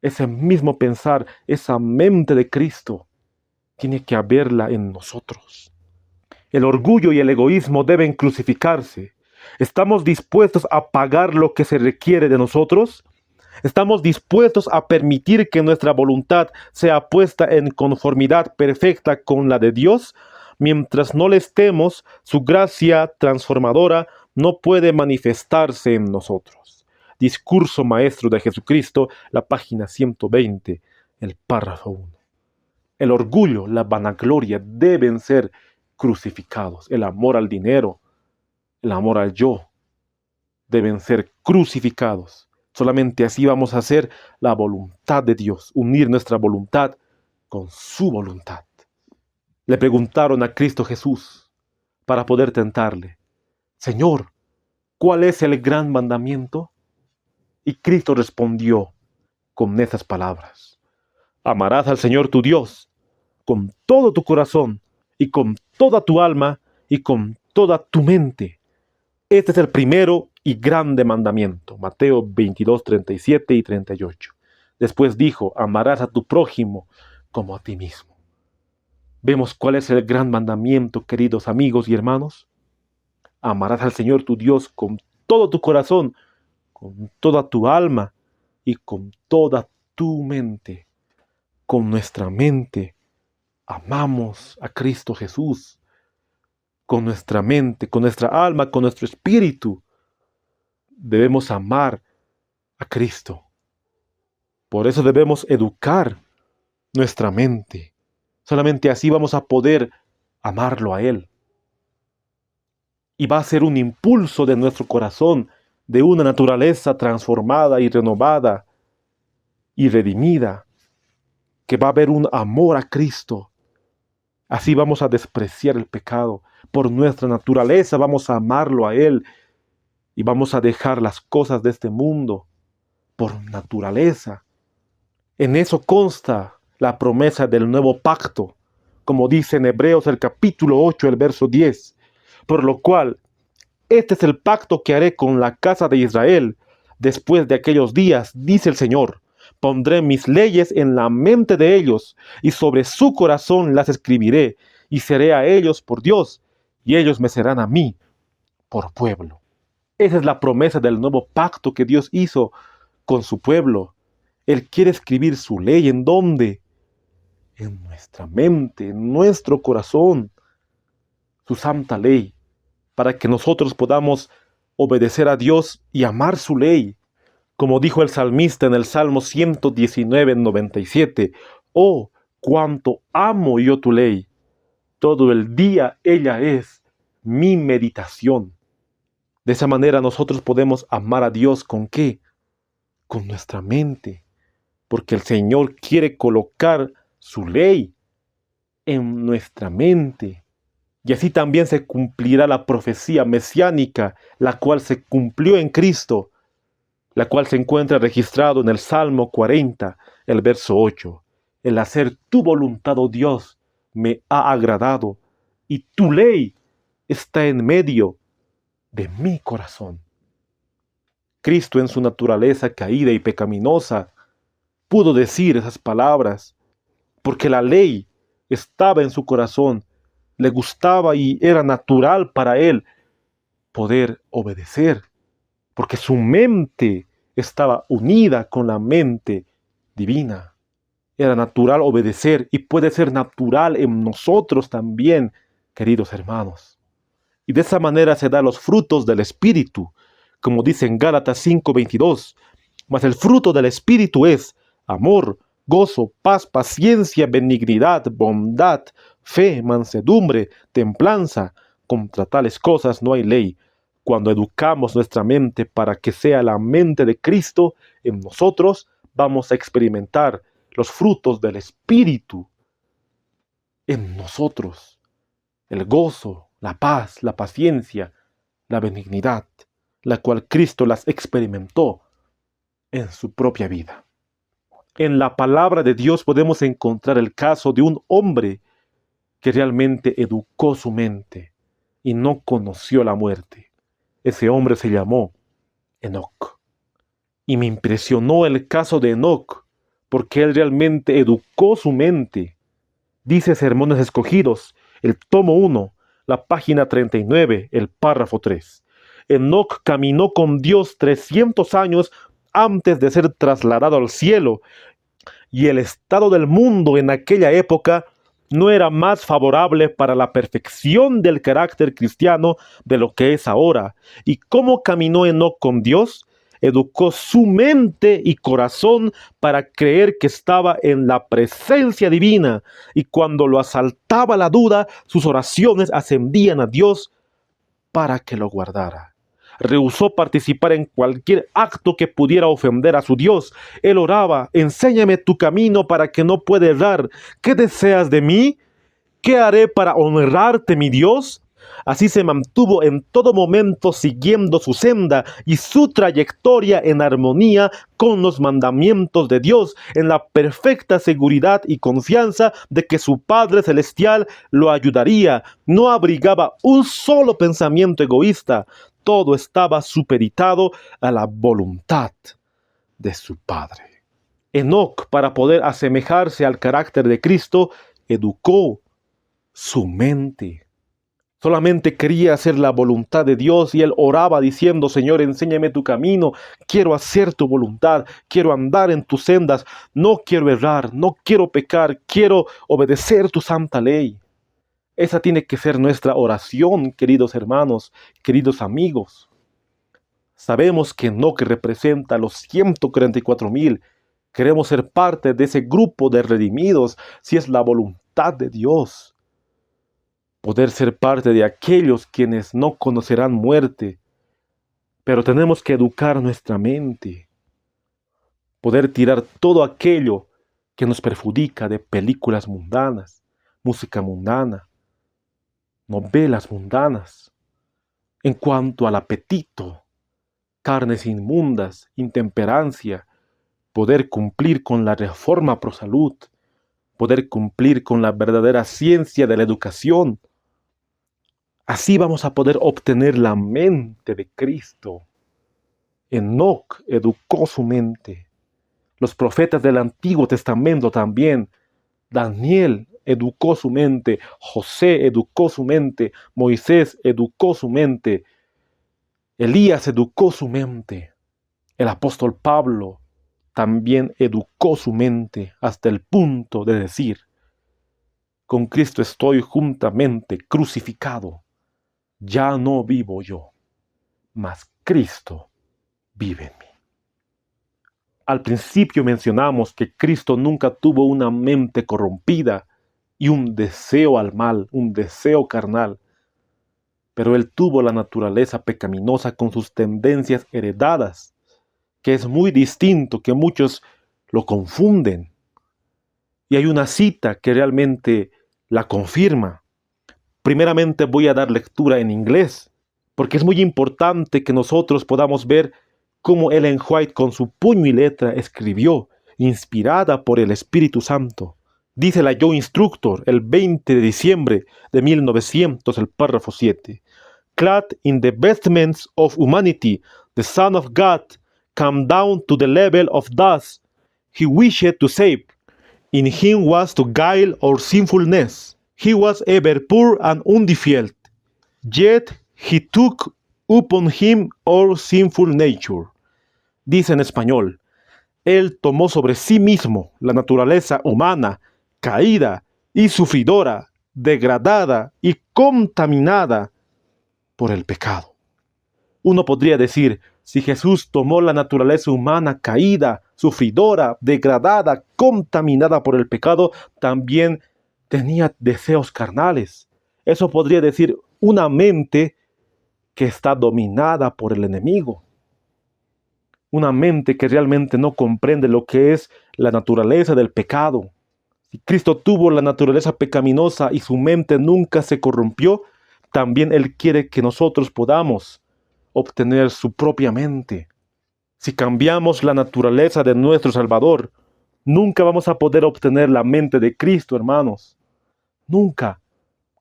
Ese mismo pensar, esa mente de Cristo, tiene que haberla en nosotros. El orgullo y el egoísmo deben crucificarse. ¿Estamos dispuestos a pagar lo que se requiere de nosotros? ¿Estamos dispuestos a permitir que nuestra voluntad sea puesta en conformidad perfecta con la de Dios? Mientras no le estemos, su gracia transformadora no puede manifestarse en nosotros. Discurso Maestro de Jesucristo, la página 120, el párrafo 1. El orgullo, la vanagloria deben ser crucificados. El amor al dinero, el amor al yo, deben ser crucificados. Solamente así vamos a hacer la voluntad de Dios, unir nuestra voluntad con su voluntad. Le preguntaron a Cristo Jesús para poder tentarle: Señor, ¿cuál es el gran mandamiento? Y Cristo respondió con estas palabras: amarás al Señor tu Dios con todo tu corazón y con toda tu alma y con toda tu mente. Este es el primero y grande mandamiento. Mateo 22, 37 y 38. Después dijo: amarás a tu prójimo como a ti mismo. ¿Vemos cuál es el gran mandamiento, queridos amigos y hermanos? Amarás al Señor tu Dios con todo tu corazón, con toda tu alma y con toda tu mente. Con nuestra mente amamos a Cristo Jesús. Con nuestra mente, con nuestra alma, con nuestro espíritu, debemos amar a Cristo. Por eso debemos educar nuestra mente. Solamente así vamos a poder amarlo a Él. Y va a ser un impulso de nuestro corazón, de una naturaleza transformada y renovada y redimida, que va a haber un amor a Cristo. Así vamos a despreciar el pecado. Por nuestra naturaleza vamos a amarlo a Él y vamos a dejar las cosas de este mundo por naturaleza. En eso consta la promesa del nuevo pacto, como dice en Hebreos el capítulo 8, el verso 10, por lo cual este es el pacto que haré con la casa de Israel después de aquellos días, dice el Señor. Pondré mis leyes en la mente de ellos y sobre su corazón las escribiré y seré a ellos por Dios y ellos me serán a mí por pueblo. Esa es la promesa del nuevo pacto que Dios hizo con su pueblo. Él quiere escribir su ley. ¿En dónde? en nuestra mente, en nuestro corazón, su santa ley, para que nosotros podamos obedecer a Dios y amar su ley. Como dijo el salmista en el Salmo 119:97, oh, cuánto amo yo tu ley. Todo el día ella es mi meditación. De esa manera nosotros podemos amar a Dios ¿con qué? Con nuestra mente. Porque el Señor quiere colocar su ley en nuestra mente. Y así también se cumplirá la profecía mesiánica, la cual se cumplió en Cristo, la cual se encuentra registrado en el Salmo 40, el verso 8. El hacer tu voluntad, oh Dios, me ha agradado, y tu ley está en medio de mi corazón. Cristo, en su naturaleza caída y pecaminosa, pudo decir esas palabras, porque la ley estaba en su corazón, le gustaba y era natural para él poder obedecer, porque su mente estaba unida con la mente divina. Era natural obedecer y puede ser natural en nosotros también, queridos hermanos. Y de esa manera se dan los frutos del Espíritu, como dice en Gálatas 5:22. Mas el fruto del Espíritu es amor, gozo, paz, paciencia, benignidad, bondad, fe, mansedumbre, templanza. Contra tales cosas no hay ley. Cuando educamos nuestra mente para que sea la mente de Cristo en nosotros, vamos a experimentar los frutos del Espíritu en nosotros. El gozo, la paz, la paciencia, la benignidad, la cual Cristo las experimentó en su propia vida. En la palabra de Dios podemos encontrar el caso de un hombre que realmente educó su mente y no conoció la muerte. Ese hombre se llamó Enoc. Y me impresionó el caso de Enoc, porque él realmente educó su mente. Dice Sermones Escogidos, el tomo 1, la página 39, el párrafo 3. Enoc caminó con Dios 300 años antes de ser trasladado al cielo, y el estado del mundo en aquella época no era más favorable para la perfección del carácter cristiano de lo que es ahora. ¿Y cómo caminó Enoc con Dios? Educó su mente y corazón para creer que estaba en la presencia divina, y cuando lo asaltaba la duda, sus oraciones ascendían a Dios para que lo guardara. Rehusó participar en cualquier acto que pudiera ofender a su Dios. Él oraba: enséñame tu camino para que no pueda errar. ¿Qué deseas de mí? ¿Qué haré para honrarte, mi Dios? Así se mantuvo en todo momento siguiendo su senda y su trayectoria en armonía con los mandamientos de Dios, en la perfecta seguridad y confianza de que su Padre Celestial lo ayudaría. No abrigaba un solo pensamiento egoísta. Todo estaba supeditado a la voluntad de su Padre. Enoc, para poder asemejarse al carácter de Cristo, educó su mente. Solamente quería hacer la voluntad de Dios, y él oraba diciendo: Señor, enséñame tu camino, quiero hacer tu voluntad, quiero andar en tus sendas, no quiero errar, no quiero pecar, quiero obedecer tu santa ley. Esa tiene que ser nuestra oración, queridos hermanos, queridos amigos. Sabemos que Enoc representa a los 144,000. Queremos ser parte de ese grupo de redimidos, si es la voluntad de Dios. Poder ser parte de aquellos quienes no conocerán muerte. Pero tenemos que educar nuestra mente. Poder tirar todo aquello que nos perjudica de películas mundanas, música mundana, novelas mundanas. En cuanto al apetito, carnes inmundas, intemperancia, poder cumplir con la reforma pro salud, poder cumplir con la verdadera ciencia de la educación. Así vamos a poder obtener la mente de Cristo. Enoc educó su mente. Los profetas del Antiguo Testamento también. Daniel educó su mente. José educó su mente. Moisés educó su mente. Elías educó su mente. El apóstol Pablo también educó su mente hasta el punto de decir: Con Cristo estoy juntamente crucificado. Ya no vivo yo, mas Cristo vive en mí. Al principio mencionamos que Cristo nunca tuvo una mente corrompida y un deseo al mal, un deseo carnal, pero Él tuvo la naturaleza pecaminosa con sus tendencias heredadas, que es muy distinto, que muchos lo confunden. Y hay una cita que realmente la confirma. Primeramente voy a dar lectura en inglés, porque es muy importante que nosotros podamos ver cómo Ellen White con su puño y letra escribió, inspirada por el Espíritu Santo. Dice la Joe Instructor el 20 de diciembre de 1900, el párrafo 7. Clad in the vestments of humanity, the Son of God came down to the level of those he wished to save. In him was to guile our sinfulness. He was ever poor and undefiled. Yet he took upon him our sinful nature. Dice en español, Él tomó sobre sí mismo la naturaleza humana, caída y sufridora, degradada y contaminada por el pecado. Uno podría decir, si Jesús tomó la naturaleza humana caída, sufridora, degradada, contaminada por el pecado, también tenía deseos carnales. Eso podría decir una mente que está dominada por el enemigo. Una mente que realmente no comprende lo que es la naturaleza del pecado. Si Cristo tuvo la naturaleza pecaminosa y su mente nunca se corrompió, también Él quiere que nosotros podamos obtener su propia mente. Si cambiamos la naturaleza de nuestro Salvador, nunca vamos a poder obtener la mente de Cristo, hermanos. Nunca.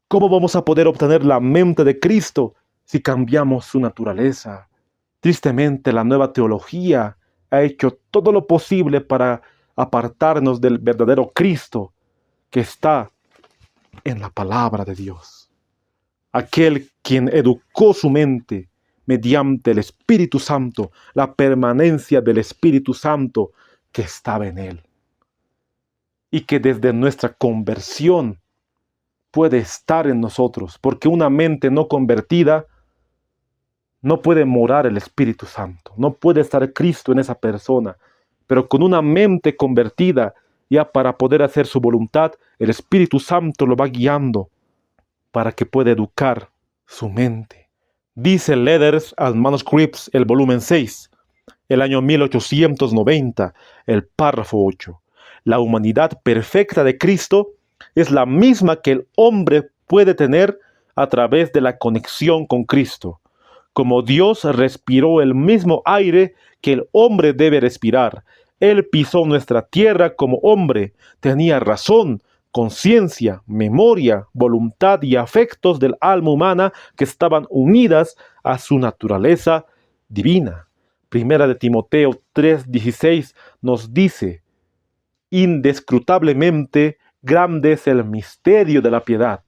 ¿Cómo vamos a poder obtener la mente de Cristo si cambiamos su naturaleza? Tristemente, la nueva teología ha hecho todo lo posible para apartarnos del verdadero Cristo que está en la palabra de Dios. Aquel quien educó su mente mediante el Espíritu Santo, la permanencia del Espíritu Santo que estaba en él. Y que desde nuestra conversión puede estar en nosotros, porque una mente no convertida no puede morar el Espíritu Santo, no puede estar Cristo en esa persona, pero con una mente convertida, ya para poder hacer su voluntad, el Espíritu Santo lo va guiando para que pueda educar su mente. Dice Letters and Manuscripts, el volumen 6, el año 1890, el párrafo 8. La humanidad perfecta de Cristo es la misma que el hombre puede tener a través de la conexión con Cristo. Como Dios respiró el mismo aire que el hombre debe respirar, Él pisó nuestra tierra como hombre, tenía razón, conciencia, memoria, voluntad y afectos del alma humana que estaban unidas a su naturaleza divina. Primera de Timoteo 3:16 nos dice, indescrutablemente grande es el misterio de la piedad.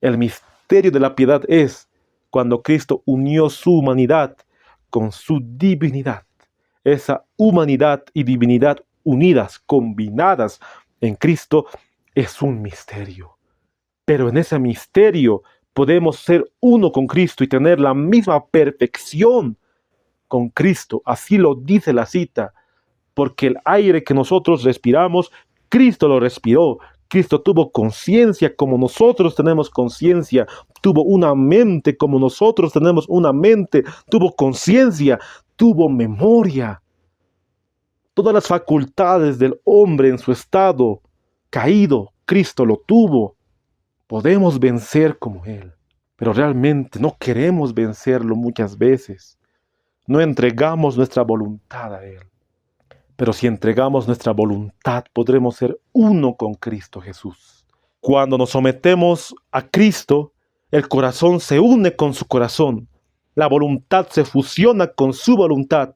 El misterio de la piedad es cuando Cristo unió su humanidad con su divinidad. Esa humanidad y divinidad unidas, combinadas en Cristo, es un misterio. Pero en ese misterio podemos ser uno con Cristo y tener la misma perfección con Cristo. Así lo dice la cita, porque el aire que nosotros respiramos, Cristo lo respiró. Cristo tuvo conciencia como nosotros tenemos conciencia, tuvo una mente como nosotros tenemos una mente, tuvo conciencia, tuvo memoria. Todas las facultades del hombre en su estado caído, Cristo lo tuvo. Podemos vencer como Él, pero realmente no queremos vencerlo muchas veces. No entregamos nuestra voluntad a Él. Pero si entregamos nuestra voluntad, podremos ser uno con Cristo Jesús. Cuando nos sometemos a Cristo, el corazón se une con su corazón. La voluntad se fusiona con su voluntad.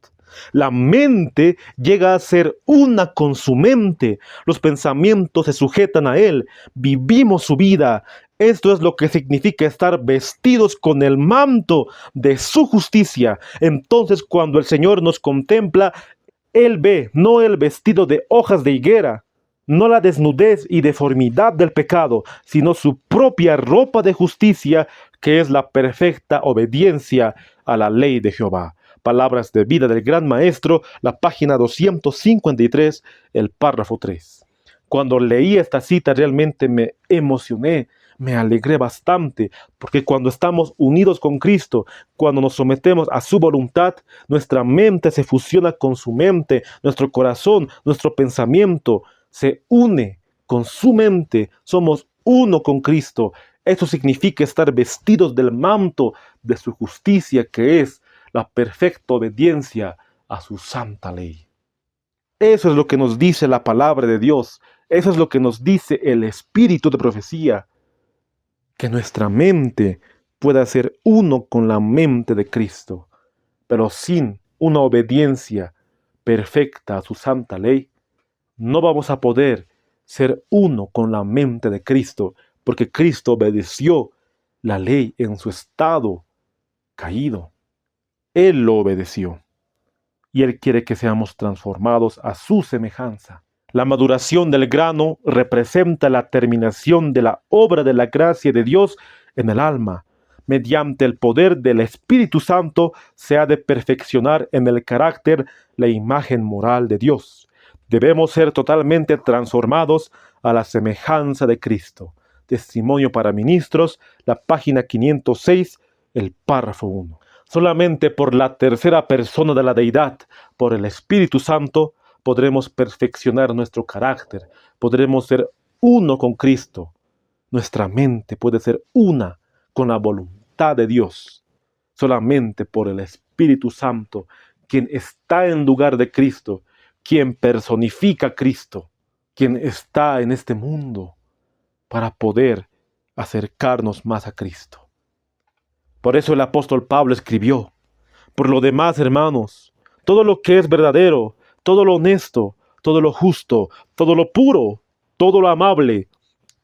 La mente llega a ser una con su mente. Los pensamientos se sujetan a Él. Vivimos su vida. Esto es lo que significa estar vestidos con el manto de su justicia. Entonces, cuando el Señor nos contempla, Él ve no el vestido de hojas de higuera, no la desnudez y deformidad del pecado, sino su propia ropa de justicia, que es la perfecta obediencia a la ley de Jehová. Palabras de vida del Gran Maestro, la página 253, el párrafo 3. Cuando leí esta cita realmente me emocioné, me alegré bastante, porque cuando estamos unidos con Cristo, cuando nos sometemos a su voluntad, nuestra mente se fusiona con su mente, nuestro corazón, nuestro pensamiento se une con su mente, somos uno con Cristo. Eso significa estar vestidos del manto de su justicia, que es la perfecta obediencia a su santa ley. Eso es lo que nos dice la palabra de Dios. Eso es lo que nos dice el espíritu de profecía. Que nuestra mente pueda ser uno con la mente de Cristo. Pero sin una obediencia perfecta a su santa ley, no vamos a poder ser uno con la mente de Cristo, porque Cristo obedeció la ley en su estado caído. Él lo obedeció. Y Él quiere que seamos transformados a su semejanza. La maduración del grano representa la terminación de la obra de la gracia de Dios en el alma. Mediante el poder del Espíritu Santo se ha de perfeccionar en el carácter la imagen moral de Dios. Debemos ser totalmente transformados a la semejanza de Cristo. Testimonio para Ministros, la página 506, el párrafo 1. Solamente por la tercera persona de la deidad, por el Espíritu Santo, podremos perfeccionar nuestro carácter, podremos ser uno con Cristo. Nuestra mente puede ser una con la voluntad de Dios. Solamente por el Espíritu Santo, quien está en lugar de Cristo, quien personifica a Cristo, quien está en este mundo para poder acercarnos más a Cristo. Por eso el apóstol Pablo escribió: por lo demás, hermanos, todo lo que es verdadero, todo lo honesto, todo lo justo, todo lo puro, todo lo amable,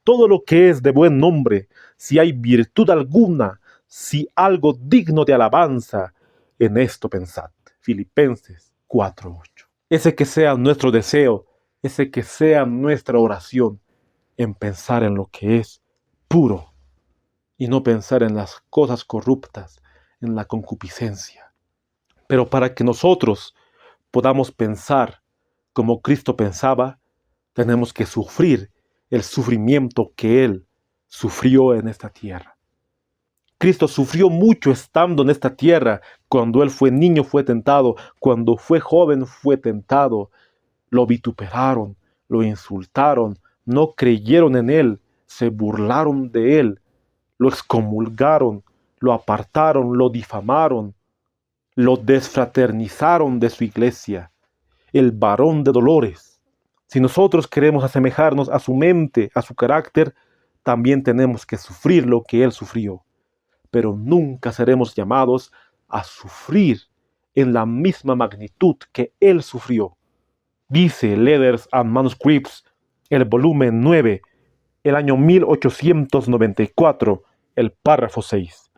todo lo que es de buen nombre, si hay virtud alguna, si algo digno de alabanza, en esto pensad. Filipenses 4:8. Ese que sea nuestro deseo, ese que sea nuestra oración, en pensar en lo que es puro y no pensar en las cosas corruptas, en la concupiscencia. Pero para que nosotros podamos pensar como Cristo pensaba, tenemos que sufrir el sufrimiento que Él sufrió en esta tierra. Cristo sufrió mucho estando en esta tierra. Cuando Él fue niño fue tentado, cuando fue joven fue tentado. Lo vituperaron, lo insultaron, no creyeron en Él, se burlaron de Él, lo excomulgaron, lo apartaron, lo difamaron, lo desfraternizaron de su iglesia. El varón de dolores. Si nosotros queremos asemejarnos a su mente, a su carácter, también tenemos que sufrir lo que Él sufrió. Pero nunca seremos llamados a sufrir en la misma magnitud que Él sufrió. Dice Letters and Manuscripts, el volumen 9, el año 1894, el párrafo 6.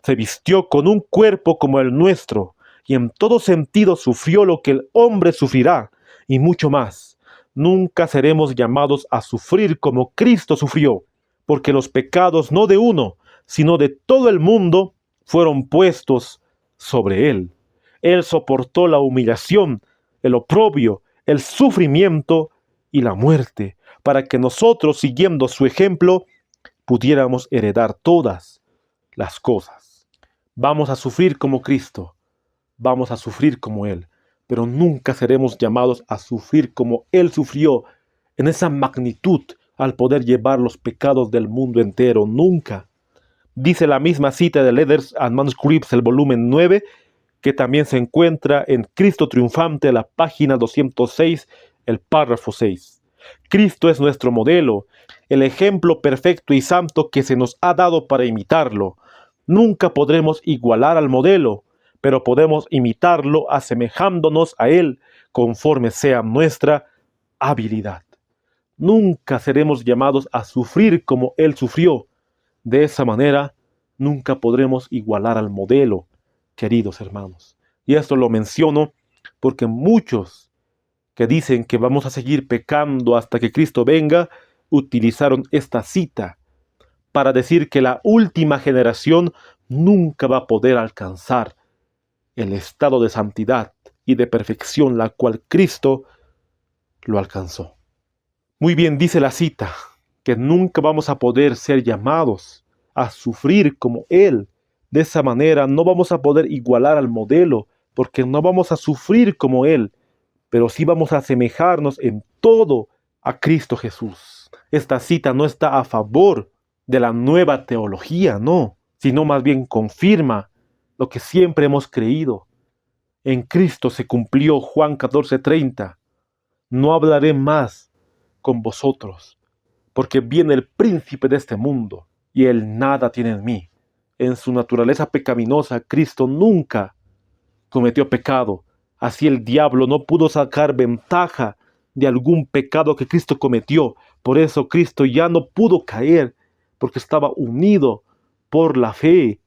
Se vistió con un cuerpo como el nuestro, y en todo sentido sufrió lo que el hombre sufrirá, y mucho más. Nunca seremos llamados a sufrir como Cristo sufrió, porque los pecados no de uno, sino de todo el mundo, fueron puestos sobre Él. Él soportó la humillación, el oprobio, el sufrimiento y la muerte, para que nosotros, siguiendo su ejemplo, pudiéramos heredar todas las cosas. Vamos a sufrir como Cristo, vamos a sufrir como Él, pero nunca seremos llamados a sufrir como Él sufrió, en esa magnitud, al poder llevar los pecados del mundo entero, nunca. Dice la misma cita de Letters and Manuscripts, el volumen 9, que también se encuentra en Cristo Triunfante, la página 206, el párrafo 6. Cristo es nuestro modelo, el ejemplo perfecto y santo que se nos ha dado para imitarlo. Nunca podremos igualar al modelo, pero podemos imitarlo asemejándonos a Él conforme sea nuestra habilidad. Nunca seremos llamados a sufrir como Él sufrió. De esa manera, nunca podremos igualar al modelo, queridos hermanos. Y esto lo menciono porque muchos que dicen que vamos a seguir pecando hasta que Cristo venga, utilizaron esta cita para decir que la última generación nunca va a poder alcanzar el estado de santidad y de perfección la cual Cristo lo alcanzó. Muy bien dice la cita que nunca vamos a poder ser llamados a sufrir como Él. De esa manera no vamos a poder igualar al modelo, porque no vamos a sufrir como Él, pero sí vamos a asemejarnos en todo a Cristo Jesús. Esta cita no está a favor de la nueva teología, no, sino más bien confirma lo que siempre hemos creído. En Cristo se cumplió Juan 14:30. No hablaré más con vosotros, porque viene el príncipe de este mundo, y él nada tiene en mí. En su naturaleza pecaminosa, Cristo nunca cometió pecado. Así el diablo no pudo sacar ventaja de algún pecado que Cristo cometió. Por eso Cristo ya no pudo caer, porque estaba unido por la fe.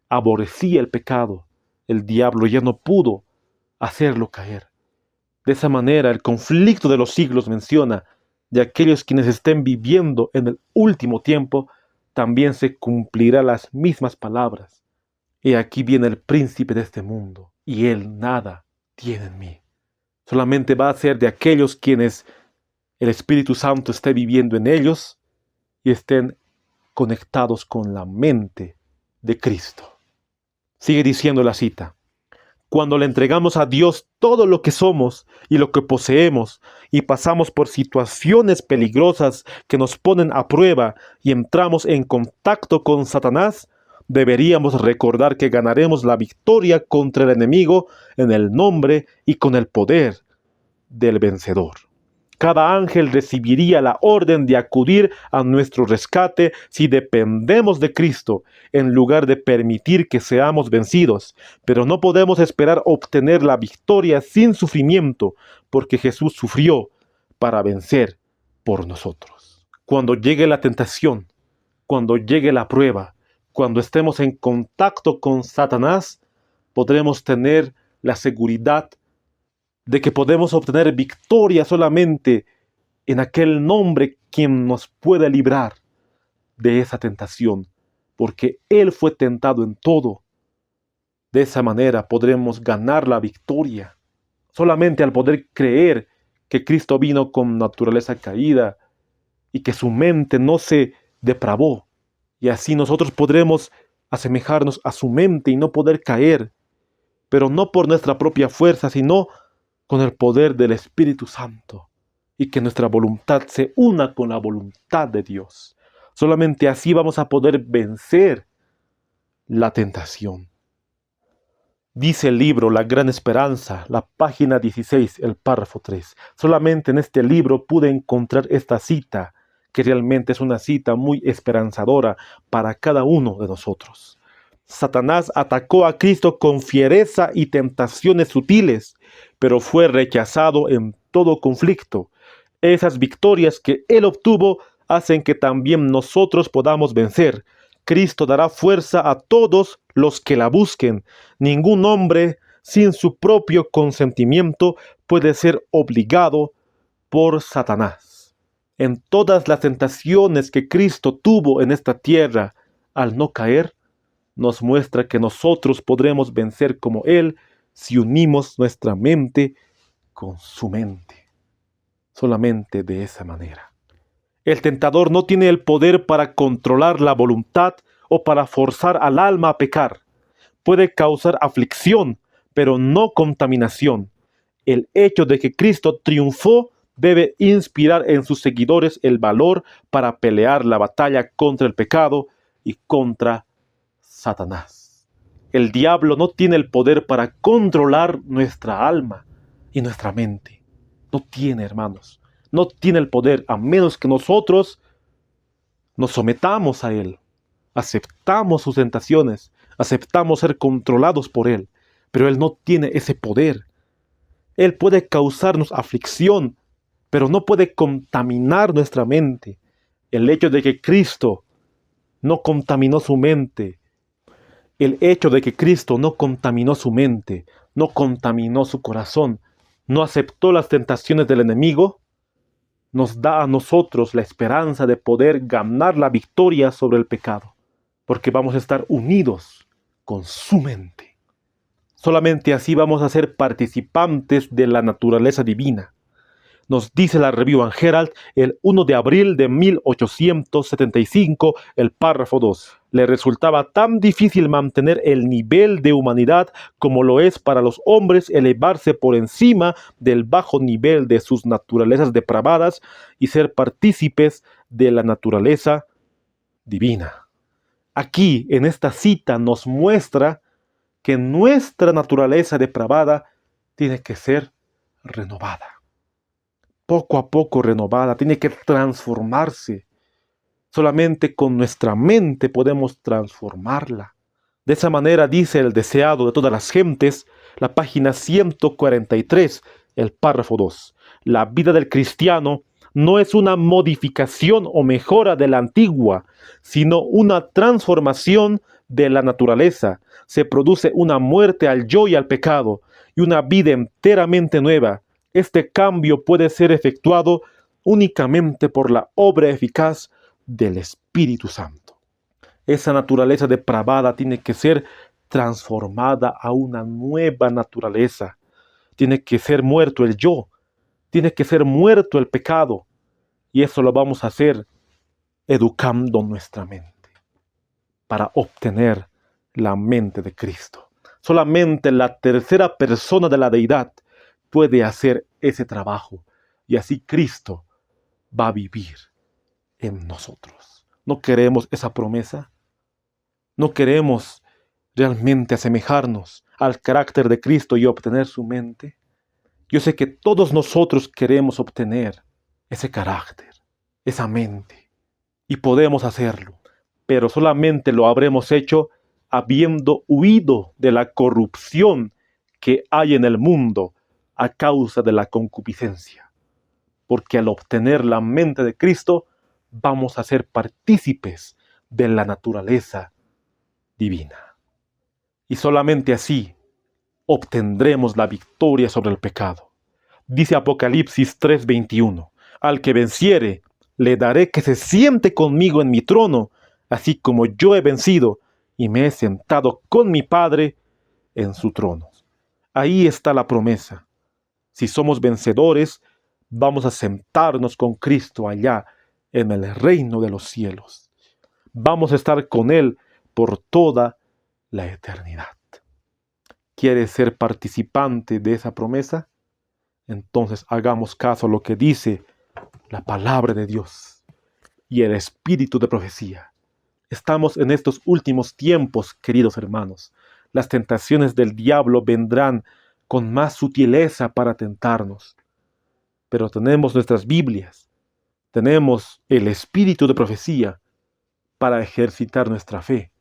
Aborrecía el pecado. El diablo ya no pudo hacerlo caer. De esa manera, el conflicto de los siglos menciona de aquellos quienes estén viviendo en el último tiempo, también se cumplirán las mismas palabras. He aquí viene el príncipe de este mundo, y él nada tiene en mí. Solamente va a ser de aquellos quienes el Espíritu Santo esté viviendo en ellos y estén conectados con la mente de Cristo. Sigue diciendo la cita. Cuando le entregamos a Dios todo lo que somos y lo que poseemos y pasamos por situaciones peligrosas que nos ponen a prueba y entramos en contacto con Satanás, deberíamos recordar que ganaremos la victoria contra el enemigo en el nombre y con el poder del vencedor. Cada ángel recibiría la orden de acudir a nuestro rescate si dependemos de Cristo, en lugar de permitir que seamos vencidos. Pero no podemos esperar obtener la victoria sin sufrimiento, porque Jesús sufrió para vencer por nosotros. Cuando llegue la tentación, cuando llegue la prueba, cuando estemos en contacto con Satanás, podremos tener la seguridad de que podemos obtener victoria solamente en aquel nombre quien nos puede librar de esa tentación, porque Él fue tentado en todo. De esa manera podremos ganar la victoria, solamente al poder creer que Cristo vino con naturaleza caída y que su mente no se depravó, y así nosotros podremos asemejarnos a su mente y no poder caer, pero no por nuestra propia fuerza, sino con el poder del Espíritu Santo, y que nuestra voluntad se una con la voluntad de Dios. Solamente así vamos a poder vencer la tentación. Dice el libro La Gran Esperanza, la página 16, el párrafo 3. Solamente en este libro pude encontrar esta cita, que realmente es una cita muy esperanzadora para cada uno de nosotros. Satanás atacó a Cristo con fiereza y tentaciones sutiles, pero fue rechazado en todo conflicto. Esas victorias que él obtuvo hacen que también nosotros podamos vencer. Cristo dará fuerza a todos los que la busquen. Ningún hombre sin su propio consentimiento puede ser obligado por Satanás. En todas las tentaciones que Cristo tuvo en esta tierra, al no caer, nos muestra que nosotros podremos vencer como Él si unimos nuestra mente con su mente. Solamente de esa manera. El tentador no tiene el poder para controlar la voluntad o para forzar al alma a pecar. Puede causar aflicción, pero no contaminación. El hecho de que Cristo triunfó debe inspirar en sus seguidores el valor para pelear la batalla contra el pecado y contra Satanás. El diablo no tiene el poder para controlar nuestra alma y nuestra mente. No tiene, hermanos. No tiene el poder a menos que nosotros nos sometamos a él. Aceptamos sus tentaciones. Aceptamos ser controlados por él. Pero él no tiene ese poder. Él puede causarnos aflicción, pero no puede contaminar nuestra mente. El hecho de que Cristo no contaminó su mente, el hecho de que Cristo no contaminó su mente, no contaminó su corazón, no aceptó las tentaciones del enemigo, nos da a nosotros la esperanza de poder ganar la victoria sobre el pecado, porque vamos a estar unidos con su mente. Solamente así vamos a ser participantes de la naturaleza divina. Nos dice la Review and Herald el 1 de abril de 1875, el párrafo 2. Le resultaba tan difícil mantener el nivel de humanidad como lo es para los hombres elevarse por encima del bajo nivel de sus naturalezas depravadas y ser partícipes de la naturaleza divina. Aquí, en esta cita, nos muestra que nuestra naturaleza depravada tiene que ser renovada. Poco a poco renovada, tiene que transformarse. Solamente con nuestra mente podemos transformarla. De esa manera dice el deseado de todas las gentes, la página 143, el párrafo 2. La vida del cristiano no es una modificación o mejora de la antigua, sino una transformación de la naturaleza. Se produce una muerte al yo y al pecado y una vida enteramente nueva. Este cambio puede ser efectuado únicamente por la obra eficaz del Espíritu Santo. Esa naturaleza depravada tiene que ser transformada a una nueva naturaleza. Tiene que ser muerto el yo, tiene que ser muerto el pecado. Y eso lo vamos a hacer educando nuestra mente para obtener la mente de Cristo. Solamente la tercera persona de la deidad puede hacer ese trabajo y así Cristo va a vivir en nosotros. ¿No queremos esa promesa? ¿No queremos realmente asemejarnos al carácter de Cristo y obtener su mente? Yo sé que todos nosotros queremos obtener ese carácter, esa mente, y podemos hacerlo, pero solamente lo habremos hecho habiendo huido de la corrupción que hay en el mundo a causa de la concupiscencia. Porque al obtener la mente de Cristo, vamos a ser partícipes de la naturaleza divina. Y solamente así obtendremos la victoria sobre el pecado. Dice Apocalipsis 3:21, al que venciere, le daré que se siente conmigo en mi trono, así como yo he vencido y me he sentado con mi Padre en su trono. Ahí está la promesa. Si somos vencedores, vamos a sentarnos con Cristo allá en el reino de los cielos. Vamos a estar con Él por toda la eternidad. ¿Quieres ser participante de esa promesa? Entonces hagamos caso a lo que dice la palabra de Dios y el espíritu de profecía. Estamos en estos últimos tiempos, queridos hermanos. Las tentaciones del diablo vendrán con más sutileza para tentarnos. Pero tenemos nuestras Biblias, tenemos el espíritu de profecía para ejercitar nuestra fe.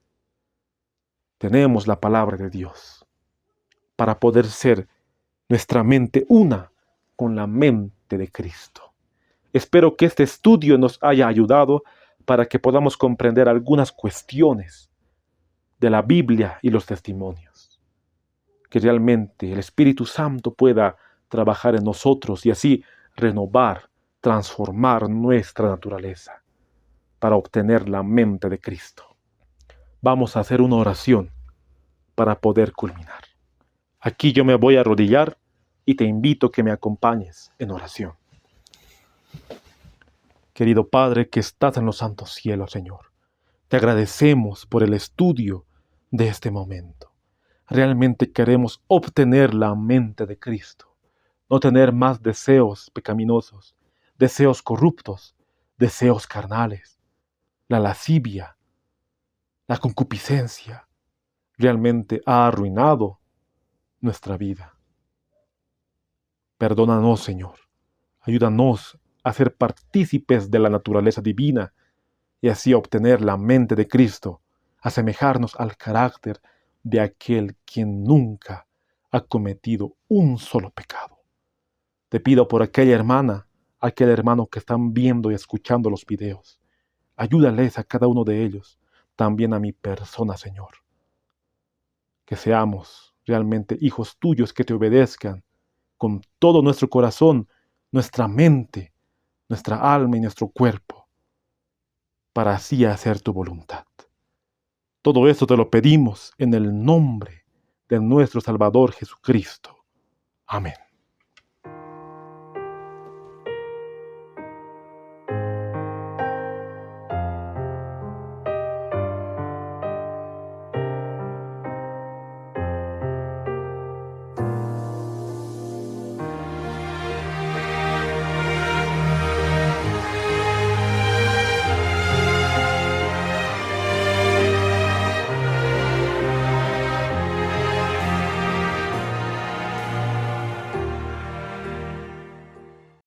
Tenemos la palabra de Dios para poder ser nuestra mente una con la mente de Cristo. Espero que este estudio nos haya ayudado para que podamos comprender algunas cuestiones de la Biblia y los testimonios. Que realmente el Espíritu Santo pueda trabajar en nosotros y así renovar, transformar nuestra naturaleza para obtener la mente de Cristo. Vamos a hacer una oración para poder culminar. Aquí yo me voy a arrodillar y te invito a que me acompañes en oración. Querido Padre que estás en los santos cielos, Señor, te agradecemos por el estudio de este momento. Realmente queremos obtener la mente de Cristo, no tener más deseos pecaminosos, deseos corruptos, deseos carnales, la lascivia, la concupiscencia. Realmente ha arruinado nuestra vida. Perdónanos, Señor. Ayúdanos a ser partícipes de la naturaleza divina y así obtener la mente de Cristo, asemejarnos al carácter de aquel quien nunca ha cometido un solo pecado. Te pido por aquella hermana, aquel hermano que están viendo y escuchando los videos. Ayúdales a cada uno de ellos, también a mi persona, Señor. Que seamos realmente hijos tuyos que te obedezcan con todo nuestro corazón, nuestra mente, nuestra alma y nuestro cuerpo, para así hacer tu voluntad. Todo esto te lo pedimos en el nombre de nuestro Salvador Jesucristo. Amén.